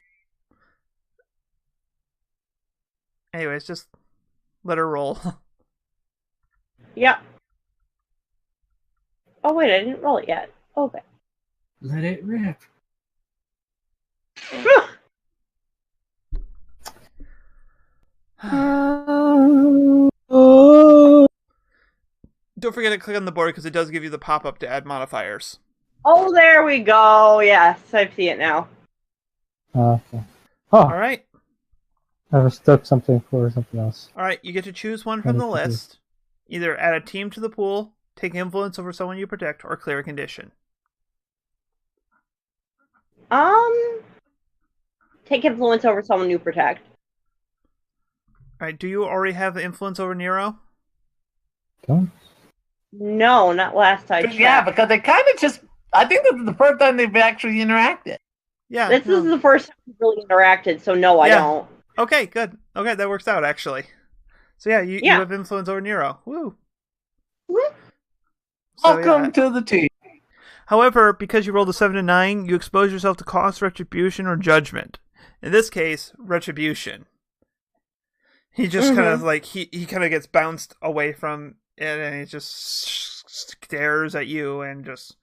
Anyways, just let her roll. Yeah. Oh wait, I didn't roll it yet. Okay. Let it rip. Don't forget to click on the board because it does give you the pop-up to add modifiers. Oh, there we go. Yes, I see it now. Okay. All right. I was stuck something for something else. All right, you get to choose one from the list. Either add a team to the pool, take influence over someone you protect, or clear a condition. Take influence over someone you protect. All right, do you already have influence over Nero? Don't. No, not last time. Yeah, because they kind of just... I think this is the first time they've actually interacted. Yeah. This is the first time we've really interacted, so no, I don't. Okay, good. Okay, that works out, actually. So yeah, you have influence over Nero. Woo. Welcome to the team. However, because you rolled a 7 and 9, you expose yourself to cost, retribution, or judgment. In this case, retribution. He just kind of like he kind of gets bounced away from it, and he just stares at you and just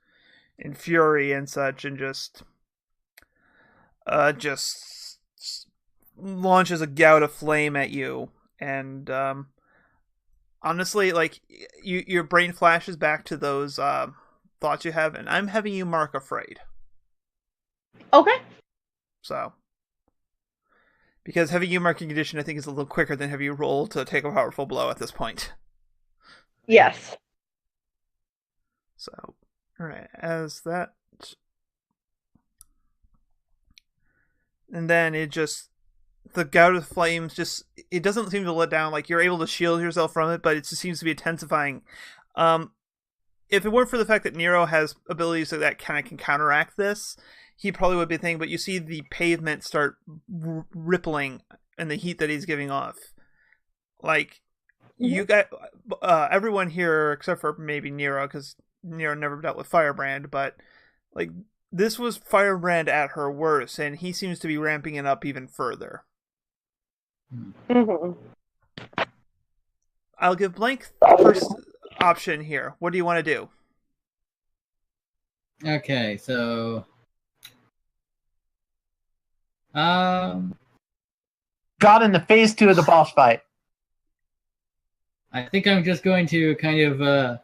in fury and such, and just launches a gout of flame at you. And honestly, like your brain flashes back to those thoughts you have, and I'm having you mark afraid. Okay. So. Because having you marking condition, I think, is a little quicker than having you roll to take a powerful blow at this point. Yes. So, alright, as that... And then it just... The gout of flames just... It doesn't seem to let down. Like, you're able to shield yourself from it, but it just seems to be intensifying. If it weren't for the fact that Nero has abilities that kind of can counteract this, he probably would be a thing, but you see the pavement start rippling in the heat that he's giving off. Like, you got everyone here, except for maybe Nero, because Nero never dealt with Firebrand, but like this was Firebrand at her worst, and he seems to be ramping it up even further. Mm-hmm. I'll give Blank first option here. What do you want to do? Okay, so Got into phase 2 of the boss fight. I think I'm just going to kind of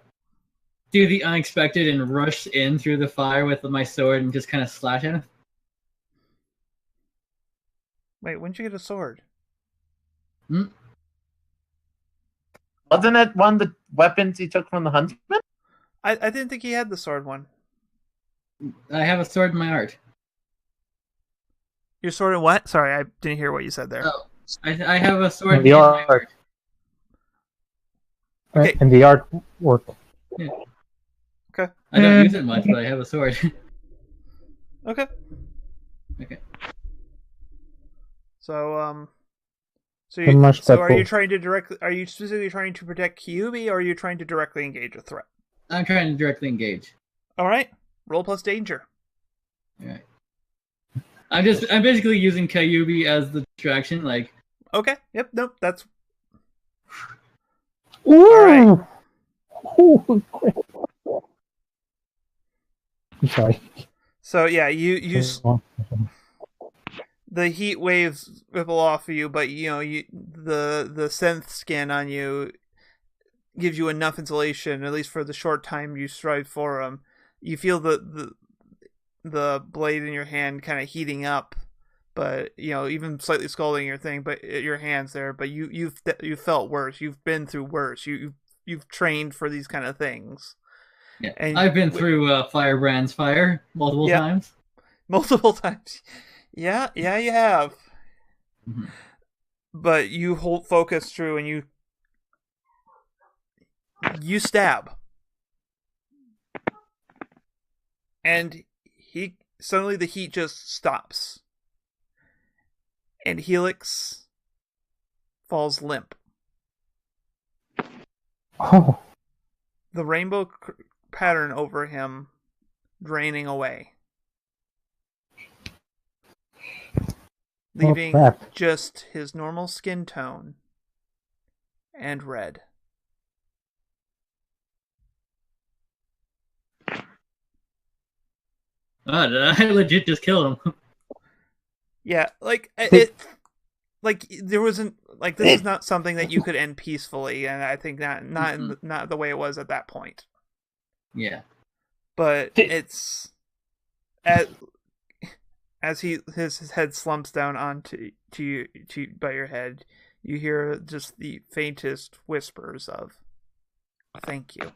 do the unexpected and rush in through the fire with my sword and just kind of slash at him. Wait, when'd you get a sword? Wasn't it one of the weapons he took from the huntsman? I didn't think he had the sword one. I have a sword in my art. Your sword in what? Sorry, I didn't hear what you said there. Oh, I have a sword In the in my art. art. Okay. In the artwork. Yeah. Okay. I don't use it much, but I have a sword. Okay. Okay. So so Pretty much so that are you cool. trying to directly? Are you specifically trying to protect Kyubi, or are you trying to directly engage a threat? I'm trying to directly engage. All right. Roll plus danger. Alright. I'm basically using Kyubi as the distraction, like Okay. Yep. Nope. That's Ooh. right. Ooh. I'm sorry. so. Yeah. The heat waves ripple off of you, but the synth skin on you gives you enough insulation, at least for the short time you strive for them. You feel the blade in your hand kind of heating up, but even slightly scalding your thing, but your hands there. But you've felt worse. You've been through worse. You've trained for these kind of things. yeah. And I've been through Firebrand's fire multiple times. multiple times. Yeah, you have. Mm-hmm. But you hold focus through, and you stab, and suddenly the heat just stops, and Helix falls limp. Oh. The rainbow pattern over him draining away, leaving crap. just his normal skin tone and red. Oh, did I legit just kill him? Yeah, like it. Like there wasn't like this is not something that you could end peacefully, and I think not the way it was at that point. Yeah. But it's as his head slumps down onto you by your head, you hear just the faintest whispers of "Thank you."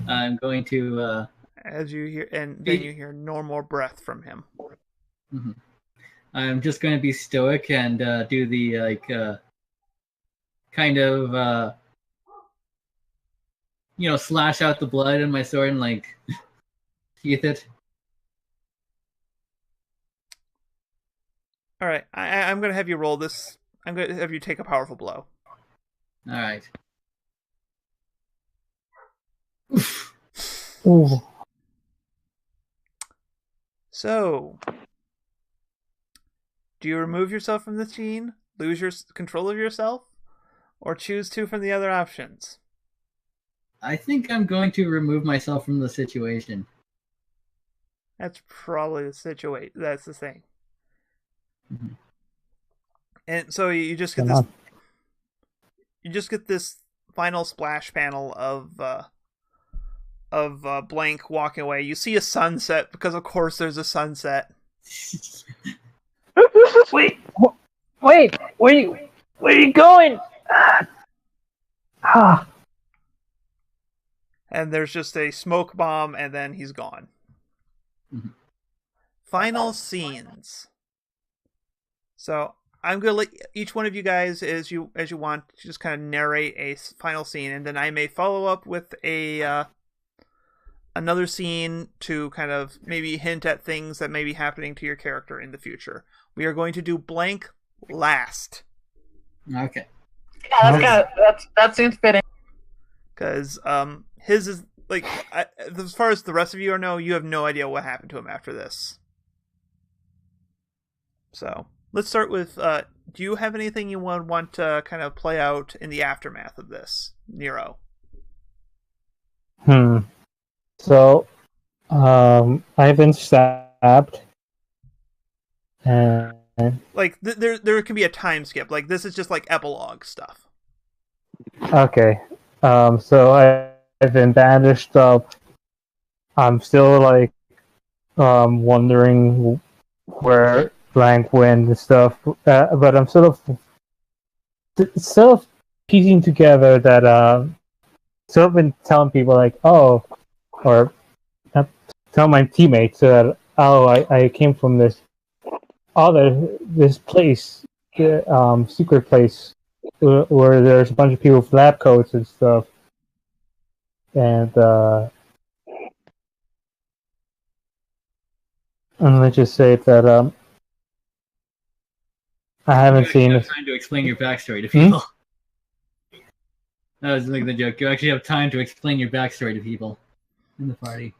I'm going to As you hear, and then you hear no more breath from him. Mm-hmm. I'm just going to be stoic and do the kind of slash out the blood in my sword and teeth it. All right, I'm going to have you roll this. I'm going to have you take a powerful blow. All right. Ooh. So, do you remove yourself from the scene, lose your control of yourself, or choose two from the other options? I think I'm going to remove myself from the situation. That's probably the situation. That's the thing. Mhm. And so you just get this. You just get this final splash panel of Blank walking away. You see a sunset because, of course, there's a sunset. Wait, where are you going? Ah, And there's just a smoke bomb, and then he's gone. Mhm. Final scenes. So I'm gonna let each one of you guys, as you want, just kind of narrate a final scene, and then I may follow up with a another scene to kind of maybe hint at things that may be happening to your character in the future. We are going to do Blank last. Okay. Yeah, that seems fitting. Because his is like as far as the rest of you know, you have no idea what happened to him after this. So let's start with do you have anything you want to kind of play out in the aftermath of this, Nero? So, I've been stabbed, and Like there can be a time skip. Like this is just like epilogue stuff. okay. So I've been bandaged up. I'm still like wondering where Blank went and stuff, but I'm sort of piecing together that sort of been telling people like, oh, or tell my teammates that, oh, I came from this place, secret place where there's a bunch of people with lab coats and stuff, and let's just say that I haven't You actually seen have this. time to explain your backstory to people. That was like the joke. You actually have time to explain your backstory to people in the party.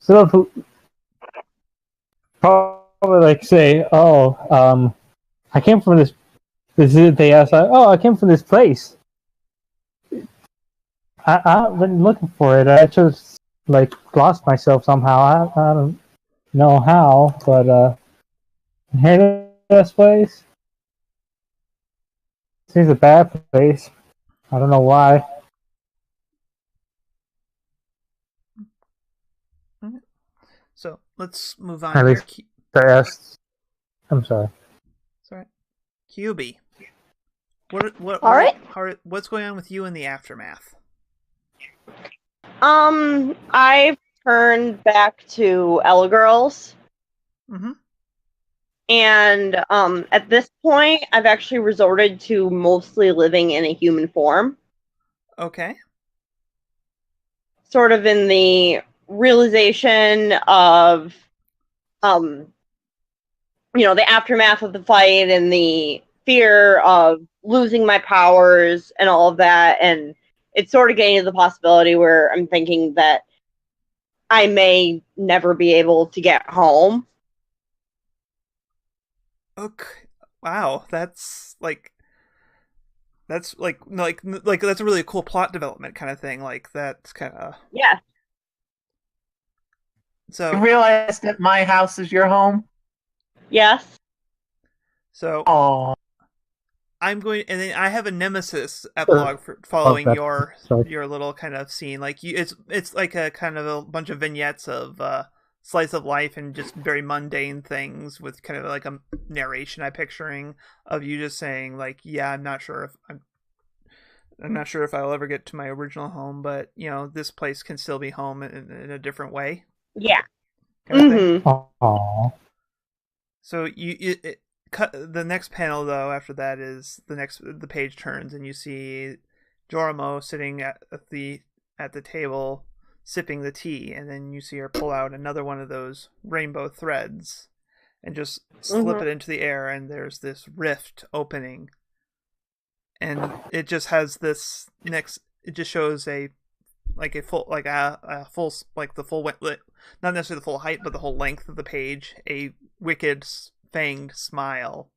Sort of probably like say, oh, I came from this. They asked, like, oh, I came from this place. I've been looking for it. I just like lost myself somehow. I don't know how, but I heard of this place. Seems a bad place. I don't know why. So let's move on At here. least I asked. I'm sorry. Sorry, QB. All right. What's going on with you in the aftermath? I've turned back to Ella Girls. Mm-hmm. And at this point, I've actually resorted to mostly living in a human form. Okay. Sort of in the realization of, the aftermath of the fight and the fear of losing my powers and all of that. And it's sort of getting to the possibility where I'm thinking that I may never be able to get home. Okay. Wow, that's like that's a really cool plot development kind of thing. Like that's kind of Yeah. so. You realize that my house is your home? Yes. So Oh, I'm going, and then I have a nemesis epilogue for following your little kind of scene. Like it's like a kind of a bunch of vignettes of slice of life and just very mundane things with kind of like a narration I'm picturing of you just saying like, yeah, I'm not sure if I'll ever get to my original home, but this place can still be home in a different way. Yeah. Kind of thing. Aww. So the next panel though after that is the page turns and you see Joramo sitting at the table sipping the tea, and then you see her pull out another one of those rainbow threads and just slip it into the air, and there's this rift opening, and it just has it just shows a like a full like the full not necessarily the full height, but the whole length of the page, a wicked fanged smile.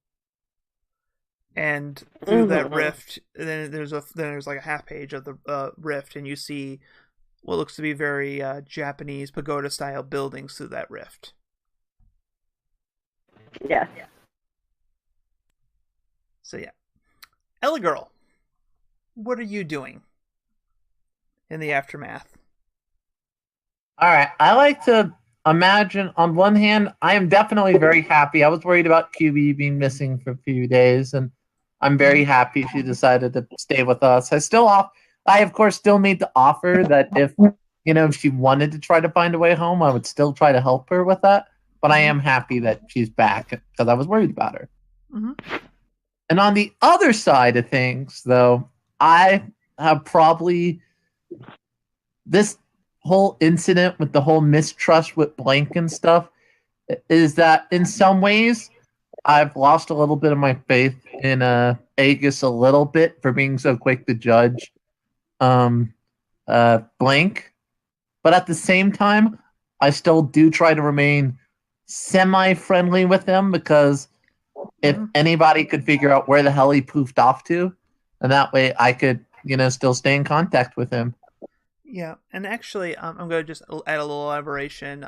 And through that rift, then there's like a half page of the rift, and you see what looks to be very Japanese pagoda style buildings through that rift. Yeah. So yeah, Ella girl, what are you doing in the aftermath? All right. I like to imagine, on one hand, I am definitely very happy. I was worried about QB being missing for a few days, and I'm very happy she decided to stay with us. I of course still made the offer that if she wanted to try to find a way home, I would still try to help her with that. But I am happy that she's back because I was worried about her. Mm-hmm. And on the other side of things, though, I have probably this whole incident with the whole mistrust with Blank and stuff is that in some ways I've lost a little bit of my faith in Aegis a little bit for being so quick to judge Blank. But at the same time, I still do try to remain semi-friendly with him because if anybody could figure out where the hell he poofed off to, and that way I could, still stay in contact with him. Yeah, and actually, I'm going to just add a little elaboration.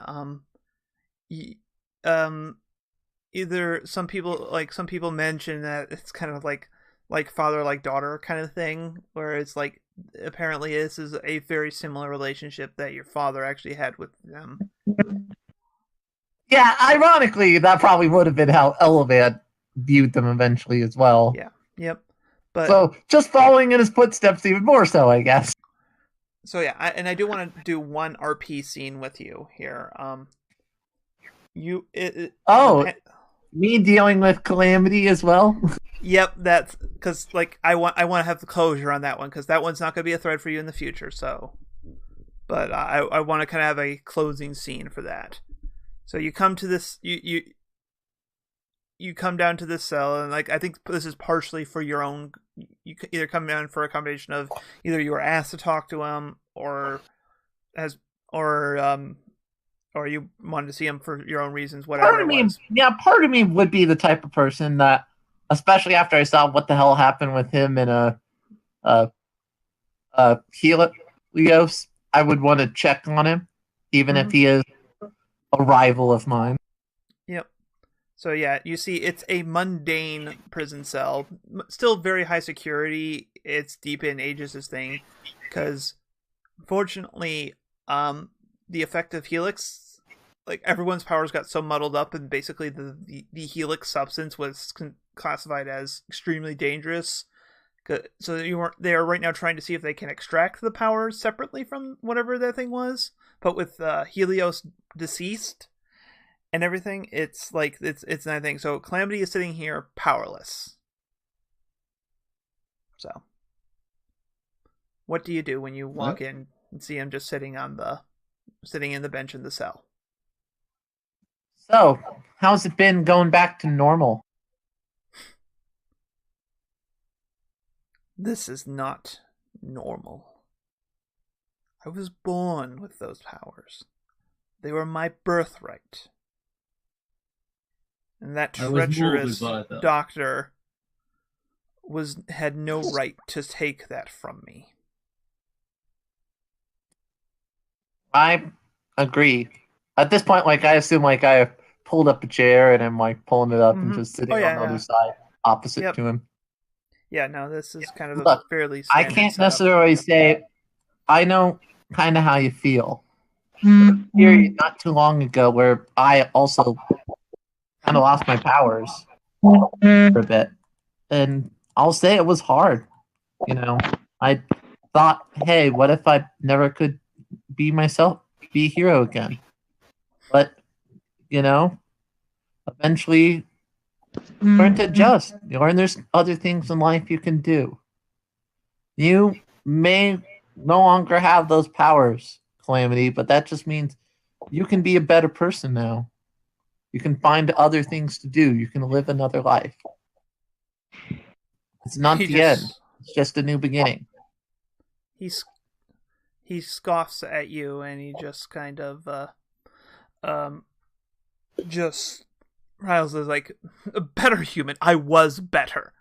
Either some people mention that it's kind of like father like daughter kind of thing, where it's like apparently this is a very similar relationship that your father actually had with them. Yeah, ironically, that probably would have been how Elevad viewed them eventually as well. Yeah. Yep. But so just following in his footsteps even more so, I guess. So yeah, I do want to do one RP scene with you here. Me dealing with Calamity as well. Yep, that's because I want to have the closure on that one because that one's not going to be a thread for you in the future. So, but I want to kind of have a closing scene for that. So you come to this you come down to this cell, and I think this is partially for your own. You either come down for a combination of either you were asked to talk to him, or you wanted to see him for your own reasons. Whatever. Part of me would be the type of person that, especially after I saw what the hell happened with him in Helios, I would want to check on him, even if he is a rival of mine. Yep. So yeah, you see it's a mundane prison cell. Still very high security. It's deep in Aegis' thing. Because, fortunately, the effect of Helix, everyone's powers got so muddled up, and basically the Helix substance was classified as extremely dangerous. So they are right now trying to see if they can extract the powers separately from whatever that thing was. But with Helios deceased and everything, it's another thing. So Calamity is sitting here powerless. So, what do you do when you walk in and see him just sitting in the bench in the cell? So, how's it been going back to normal? This is not normal. I was born with those powers. They were my birthright. And that treacherous doctor had no right to take that from me. I agree. At this point, I assume I pulled up a chair and I'm pulling it up and just sitting on the other side opposite to him. Yeah, no, this is kind of a fairly I can't necessarily say I know kind of how you feel. Period not too long ago where I also kind of lost my powers for a bit. And I'll say it was hard. I thought, hey, what if I never could be myself, be a hero again? But, eventually learn to adjust. You learn there's other things in life you can do. You may no longer have those powers, Calamity, but that just means you can be a better person now. You can find other things to do. You can live another life. It's not the end. It's just a new beginning. He he scoffs at you, and he just kind of just Riles is like, a better human. I was better,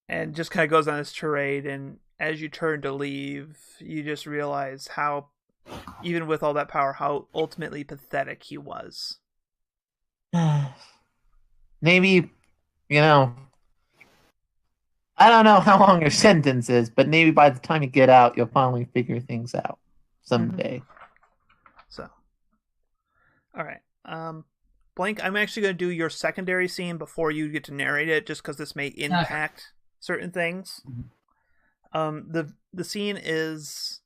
and just kind of goes on his tirade. And as you turn to leave, you just realize how, even with all that power, how ultimately pathetic he was. Maybe, I don't know how long your sentence is, but maybe by the time you get out, you'll finally figure things out someday. So, all right. Blank, I'm actually going to do your secondary scene before you get to narrate it, just because this may impact certain things. The scene is,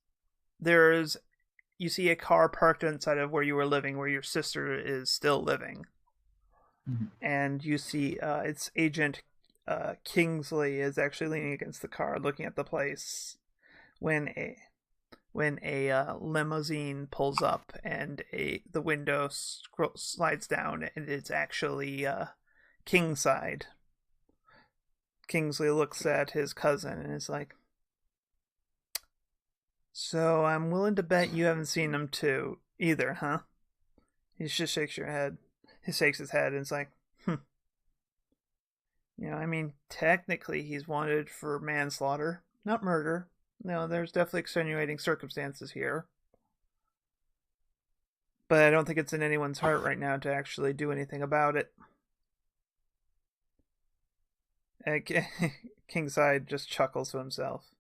you see a car parked inside of where you were living, where your sister is still living. And you see it's Agent Kingsley is actually leaning against the car, looking at the place, when a limousine pulls up and the window slides down, and it's actually Kingside. Kingsley looks at his cousin and is like, "So I'm willing to bet you haven't seen him too either, huh?" He just shakes your head. He shakes his head and is like, I mean, technically he's wanted for manslaughter, not murder. No, there's definitely extenuating circumstances here. But I don't think it's in anyone's heart right now to actually do anything about it. Kingside just chuckles to himself.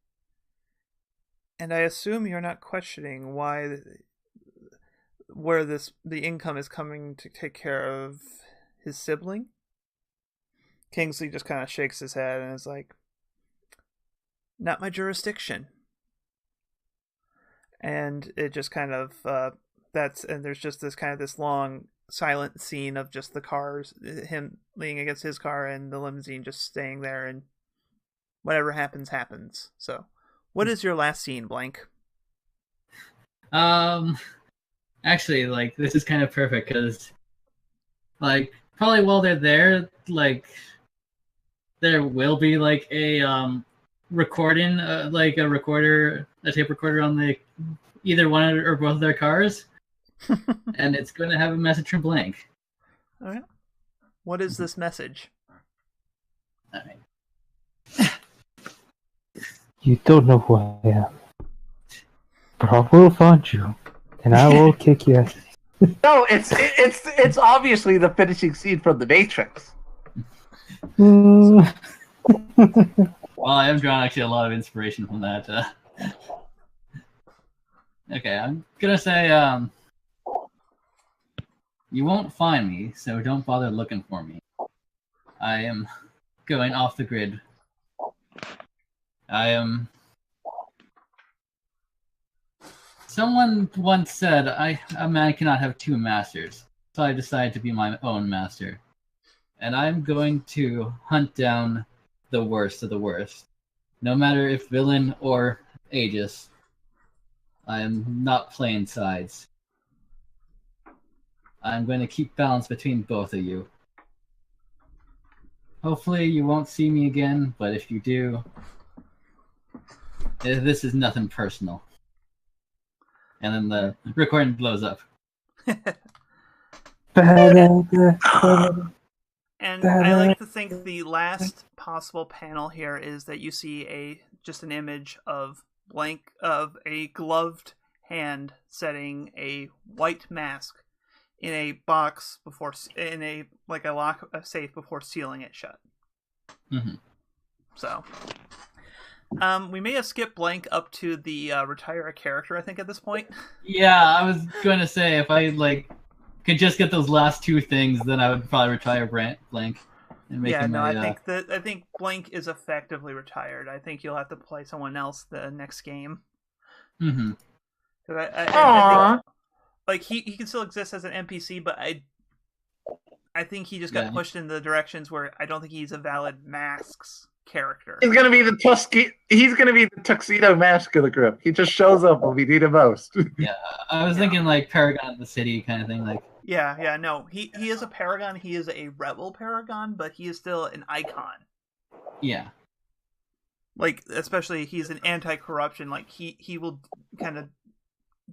And I assume you're not questioning where the income is coming to take care of his sibling? Kingsley just kind of shakes his head and is like, "Not my jurisdiction." And it just kind of and there's just this long silent scene of just the cars, him leaning against his car and the limousine just staying there, and whatever happens. So, what is your last scene, Blank? Actually, this is kind of perfect because, probably while they're there, there will be a recording, a tape recorder on either one or both of their cars, and it's going to have a message from Blank. All right. What is this message? All right. You don't know who I am, but I will find you, and I will kick you. No, it's obviously the finishing scene from The Matrix. Well, I am drawing actually a lot of inspiration from that. Okay, I'm gonna say, you won't find me, so don't bother looking for me. I am going off the grid. Someone once said, a man cannot have two masters, so I decided to be my own master. And I'm going to hunt down the worst of the worst. No matter if villain or Aegis, I am not playing sides. I'm going to keep balance between both of you. Hopefully you won't see me again, but if you do, this is nothing personal. And then the recording blows up. And I like to think the last possible panel here is that you see just an image of a gloved hand setting a white mask in a box a safe before sealing it shut. Mm-hmm. So, we may have skipped Blank up to the retire a character, I think, at this point. Yeah, I was going to say, if I could just get those last two things, then I would probably retire Blank. And make him I think Blank is effectively retired. I think you'll have to play someone else the next game. Mm-hmm. I think, he can still exist as an NPC, but I think he just got pushed in the directions where I don't think he's a valid masks character. He's gonna be the tuxedo mask of the group. He just shows up when we need him most. Yeah, I was thinking Paragon of the City kind of thing. No, he is a paragon. He is a rebel paragon, but he is still an icon. Yeah. Like, especially he's an anti-corruption. Like, he will kind of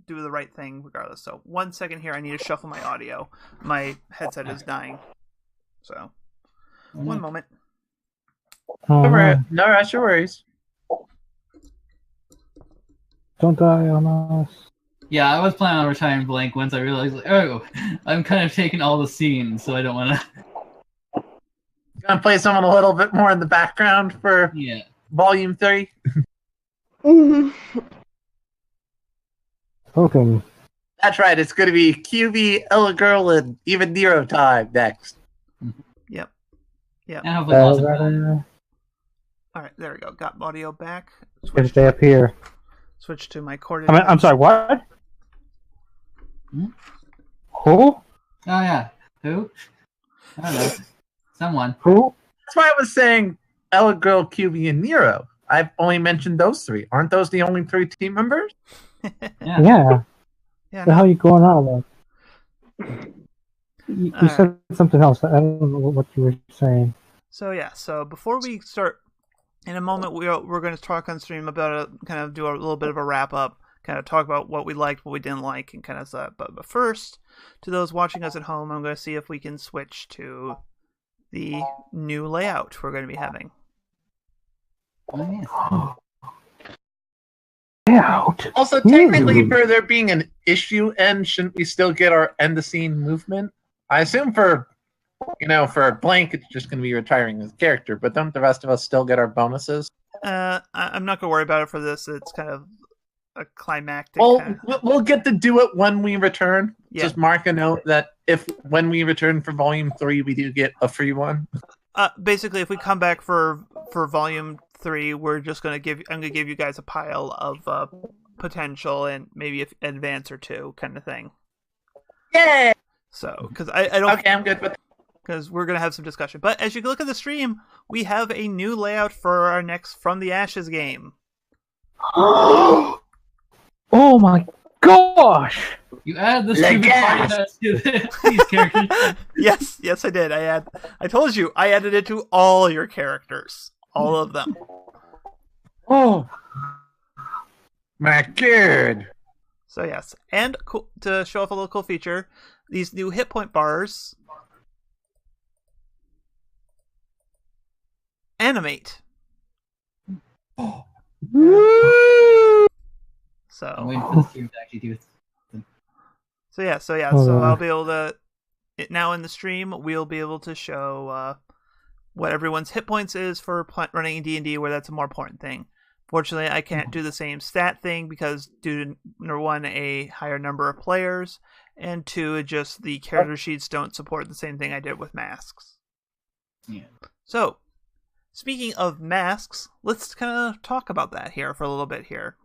do the right thing regardless. So 1 second here, I need to shuffle my audio. My headset is dying. So 1 moment. Oh, No rush, your worries. don't die on us. Yeah, I was planning on retiring blank once I realized, like, oh, I'm kind of taking all the scenes, so I don't want to. Gonna play someone a little bit more in the background for Yeah. Volume 3. Token. That's right. It's gonna be QB, Ella Girl, and even Nero time next. Yep. And hopefully lots of fun. All right, there we go. Got audio back. If they appear. Switch to my cord. I'm sorry, what? Hmm? Who? Oh, yeah. Who? I don't know. Someone. Who? That's why I was saying Ella Girl, QB, and Nero. I've only mentioned those 3. Aren't those the only 3 team members? Yeah. Yeah. Yeah, The no. hell are you going on about? You Alright. said something else. I don't know what you were saying. So yeah, so before we start, in a moment we're going to talk on stream about kind of do a little bit of a wrap up, kind of talk about what we liked, what we didn't like, and kind of stuff. But first, to those watching us at home, I'm going to see if we can switch to the new layout we're going to be having. Oh, Out. Also, technically, for there being an issue end, shouldn't we still get our end the scene movement? I assume for Blank, it's just going to be retiring his character, but don't the rest of us still get our bonuses? I'm not going to worry about it for this. It's kind of a climactic. Well, we'll get to do it when we return. Yeah. Just mark a note that when we return for Volume 3, we do get a free one. Basically, if we come back for Volume 3, we're just going to I'm going to give you guys a pile of potential and maybe an advance or 2 kind of thing. Yay! So, because I don't. Okay, I'm good with that. Because we're going to have some discussion. But as you can look at the stream, we have a new layout for our next From the Ashes game. Oh my gosh! you added the stupid podcast to these characters. Yes, I did. I told you, I added it to all your characters. All of them. Oh, my kid. So yes. And to show off a little cool feature, these new hit point bars animate. I'm So waiting for the stream to actually do it. so I'll be able to now in the stream we'll be able to show what everyone's hit points is for running D&D, where that's a more important thing. Fortunately, I can't do the same stat thing because due to number 1, a higher number of players, and 2, just the character sheets don't support the same thing I did with masks. Yeah. So, speaking of masks, let's kind of talk about that here for a little bit here.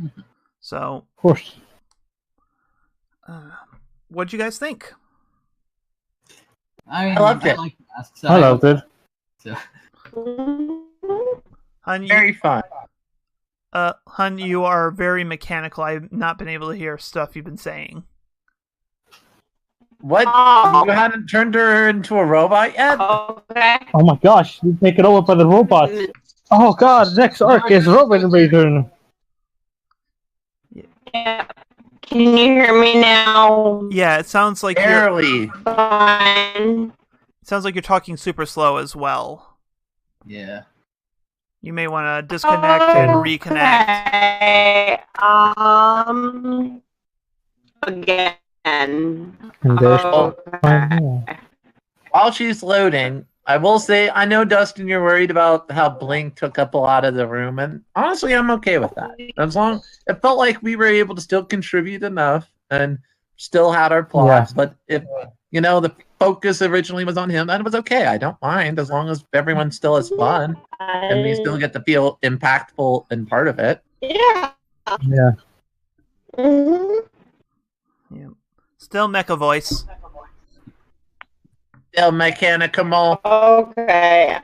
Mhm. So, Of course. what'd you guys think? I mean, loved it. Like masks, I loved it. So, Hun, Very fun. Hun, you are very mechanical. I've not been able to hear stuff you've been saying. What? Oh. You hadn't turned her into a robot yet? Okay. Oh my gosh, you take it over by the robots. Oh god, next arc is Robot Invasion. Yeah. Can you hear me now? Yeah, it sounds like Barely. Fine. it sounds like you're talking super slow as well. yeah. You may want to disconnect and reconnect. Okay. Again. And there's Okay. While she's loading, I will say I know, Dustin, you're worried about how Blink took up a lot of the room, and honestly, I'm okay with that. As long it felt like we were able to still contribute enough and still had our plots. Yeah. But if the focus originally was on him, that was okay. I don't mind as long as everyone still has fun and we still get to feel impactful and part of it. Yeah. yeah. Mhm. Yeah. Still mecha voice. El Mechanical. Okay.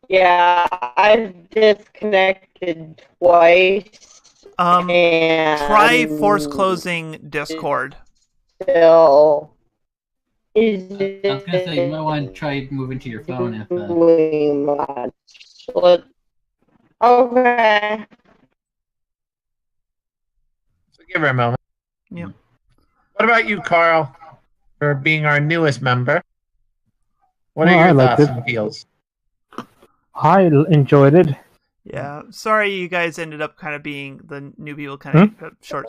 Yeah, I've disconnected twice. And Try force closing Discord. Still. is I was gonna say you might want to try moving to your phone if. doing much. Okay. So give her a moment. Yep. What about you, Carl, for being our newest member? What are Well, I your liked thoughts it. and feels? I enjoyed it. Yeah. Sorry, you guys ended up kind of being the new people, kind of short.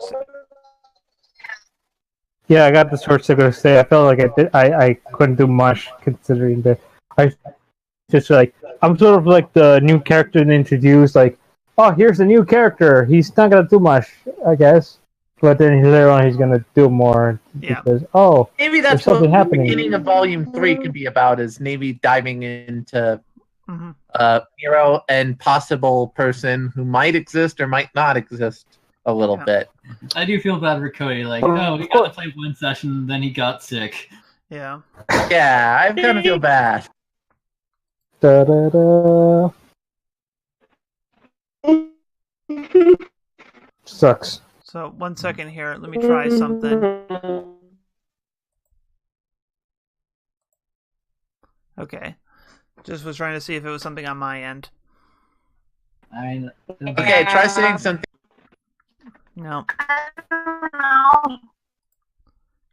Yeah, I got the short signal to say. I felt like I couldn't do much considering that I just like I'm sort of like the new character to introduce. Like, oh, here's a new character. He's not gonna do much, I guess. But then later on, he's gonna do more Yeah. because oh, Maybe that's there's what something the happening. beginning of Volume 3 could be about, is maybe diving into Mm-hmm. Miro and possible person who might exist or might not exist a little Yeah. bit. I do feel bad for Cody. Like, Well, we of got to course. play one session, then he got sick. Yeah. Yeah, I kind of feel bad. Da, da, da. Sucks. So 1 second here. Let me try something. Okay. Just was trying to see if it was something on my end. I mean, Okay, try saying something. No.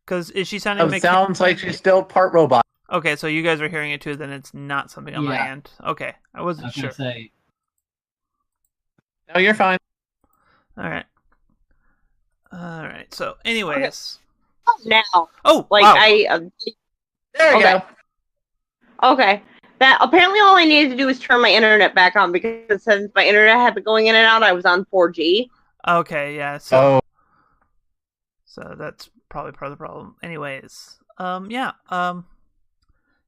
Because is she sounding Oh, sounds like she's still part robot. Okay, so you guys are hearing it too, then it's not something on my Yeah. end. Okay. I wasn't I was sure. gonna say, No, you're fine. Alright. Alright, so anyways. Now, Oh, like wow. There we Okay. go. Okay. That apparently all I needed to do was turn my internet back on because since my internet had been going in and out, I was on 4G. Okay, yeah. Oh, So that's probably part of the problem. Anyways, yeah,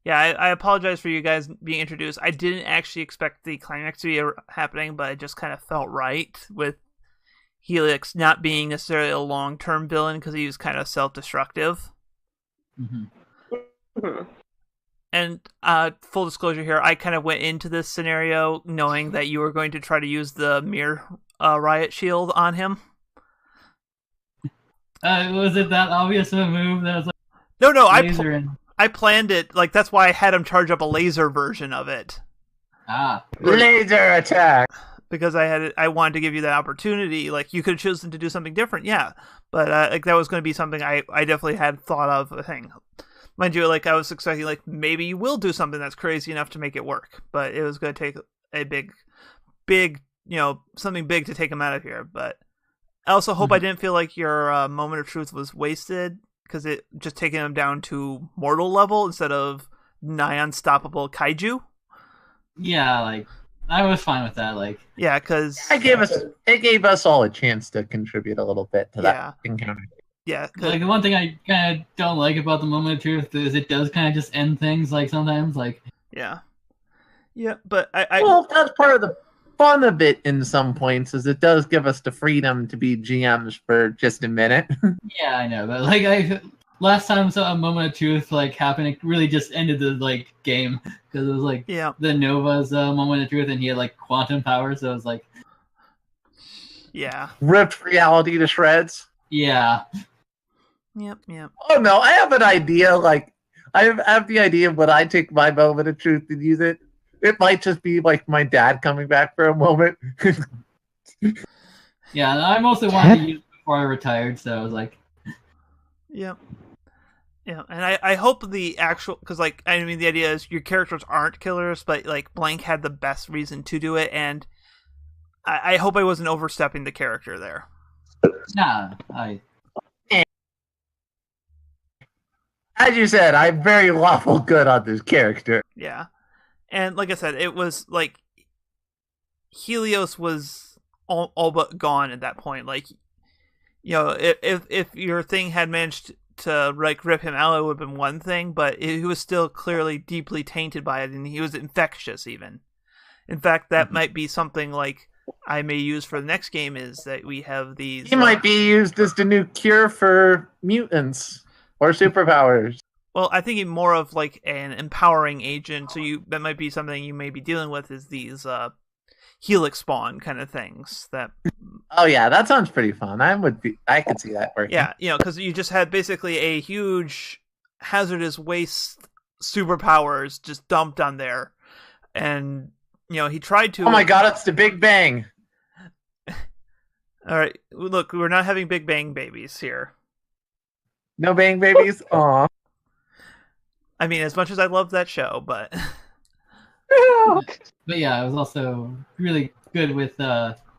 I apologize for you guys being introduced. I didn't actually expect the climax to be happening, but it just kind of felt right with Helix not being necessarily a long-term villain because he was kind of self-destructive. mhm. And full disclosure here, I kind of went into this scenario knowing that you were going to try to use the mirror riot shield on him. Was it that obvious of a move that was like No, laser and I planned it, like, that's why I had him charge up a laser version of it. laser attack. Because I wanted to give you that opportunity. Like, you could have chosen to do something different, yeah. But, like, that was going to be something I definitely had thought of a thing. Mind you, like, I was expecting, like, maybe you will do something that's crazy enough to make it work. But it was going to take a big, something big to take him out of here. But I also hope I didn't feel like your moment of truth was wasted, because it just taking him down to mortal level instead of nigh unstoppable kaiju. yeah, like I was fine with that. Like, Yeah, because It gave us all a chance to contribute a little bit to Yeah. that encounter. yeah, the one thing I kind of don't like about the moment of truth is it does kind of just end things. Like sometimes, like yeah. But I Well, that's part of the fun of it in some points, is it does give us the freedom to be GMs for just a minute. yeah, I know, but like last time saw a moment of truth like happen, it really just ended the like game because it was like yeah, the Nova's moment of truth, and he had like quantum powers. So it was like, yeah, Ripped reality to shreds. yeah, yep. Oh no, I have an idea. Like, I have the idea of when I take my moment of truth and use it. It might just be like my dad coming back for a moment. yeah. And I mostly wanted to use it before I retired, so I was like, Yep. Yeah, and I hope the actual, because, like, I mean, the idea is your characters aren't killers, but, like, Blank had the best reason to do it, and I hope I wasn't overstepping the character there. nah, As you said, I'm very lawful good on this character. Yeah. And like I said, it was, like, Helios was all but gone at that point. Like, if your thing had managed to, like, rip him out, it would have been one thing, but he was still clearly deeply tainted by it, and he was infectious even. In fact, that might be something, like, I may use for the next game, is that we have these... He might be used as the new cure for mutants or superpowers. Well, I think more of, like, an empowering agent, so that might be something you may be dealing with, is these Helix spawn kind of things that... Oh yeah, that sounds pretty fun. I could see that working. Yeah, because you just had basically a huge hazardous waste superpowers just dumped on there, and he tried to. Oh my god! It's the Big Bang. All right, look, we're not having Big Bang babies here. No Bang babies. Aw. I mean, as much as I love that show, but But yeah, it was also really good with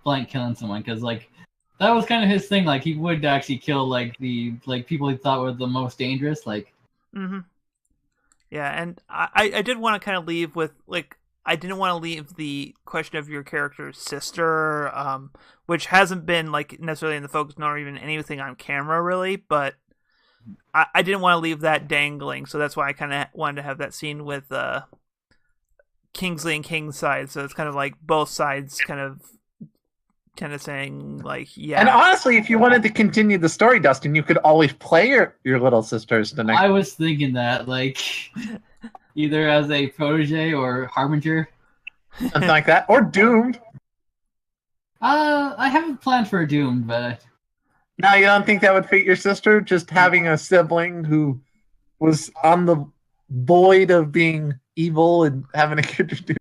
Blank killing someone, because like that was kind of his thing. Like he would actually kill like the people he thought were the most dangerous. Like, yeah, and I did want to kind of leave with like I didn't want to leave the question of your character's sister, which hasn't been like necessarily in the focus nor even anything on camera really, but I didn't want to leave that dangling, so that's why I kind of wanted to have that scene with Kingsley and King's side, so it's kind of like both sides kind of saying like, yeah. And honestly, if you wanted to continue the story, Dustin, you could always play your little sisters the next. I was thinking that like either as a protege or harbinger, something like that, or Doomed. I haven't planned for a Doom, but Now, you don't think that would fit your sister? Just having a sibling who was on the void of being evil and having a kid to do.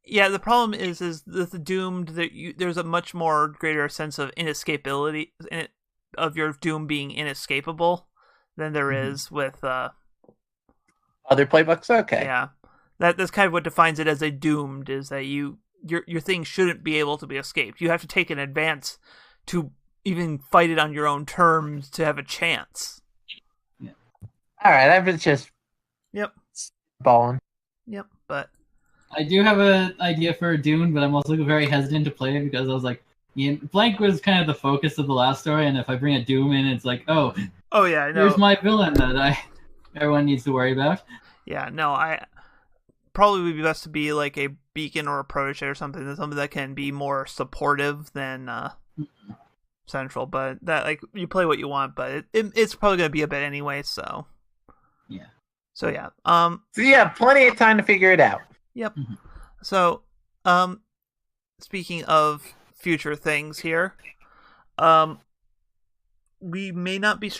Yeah, the problem is with the Doomed that there's a much more greater sense of inescapability of your Doom being inescapable than there is with other playbooks. Okay, yeah, that's kind of what defines it as a Doomed, is that your thing shouldn't be able to be escaped. You have to take an advance to even fight it on your own terms to have a chance. yeah. All right, I was just balling. Yep, but I do have an idea for a Dune, but I'm also very hesitant to play it because I was like, Blank was kind of the focus of the last story, and if I bring a Doom in, it's like, oh yeah, I know. Here's my villain that everyone needs to worry about. Yeah, no, I probably would be best to be like a beacon or a protege or something that can be more supportive than central. But that like you play what you want, but it's probably gonna be a bit anyway. So yeah. So yeah. So you have plenty of time to figure it out. Yep. So speaking of future things here, we may not be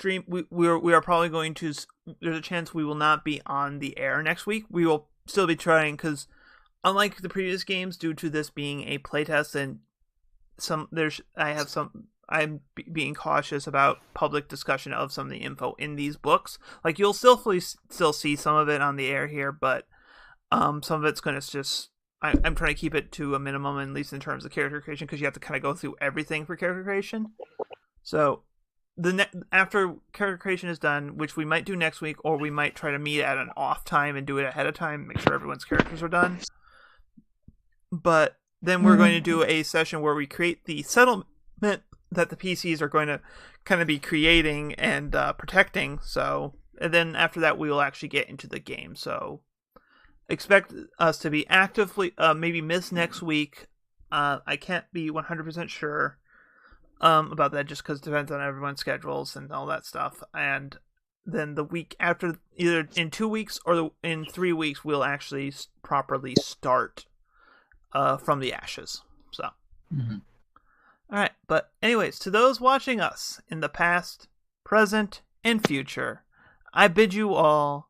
we are probably going to. There's a chance we will not be on the air next week. We will still be trying because, unlike the previous games, due to this being a playtest and I'm being cautious about public discussion of some of the info in these books. Like you'll still see some of it on the air here, but some of it's going to just. I'm trying to keep it to a minimum, at least in terms of character creation, because you have to kind of go through everything for character creation. So after character creation is done, which we might do next week, or we might try to meet at an off time and do it ahead of time, make sure everyone's characters are done. But then we're going to do a session where we create the settlement that the PCs are going to kind of be creating and protecting. So, and then after that, we will actually get into the game. So, expect us to be actively, maybe miss next week. I can't be 100% sure about that, just because it depends on everyone's schedules and all that stuff. And then the week after, either in 2 weeks or in 3 weeks, we'll actually properly start from the ashes. So, all right. But anyways, to those watching us in the past, present, and future, I bid you all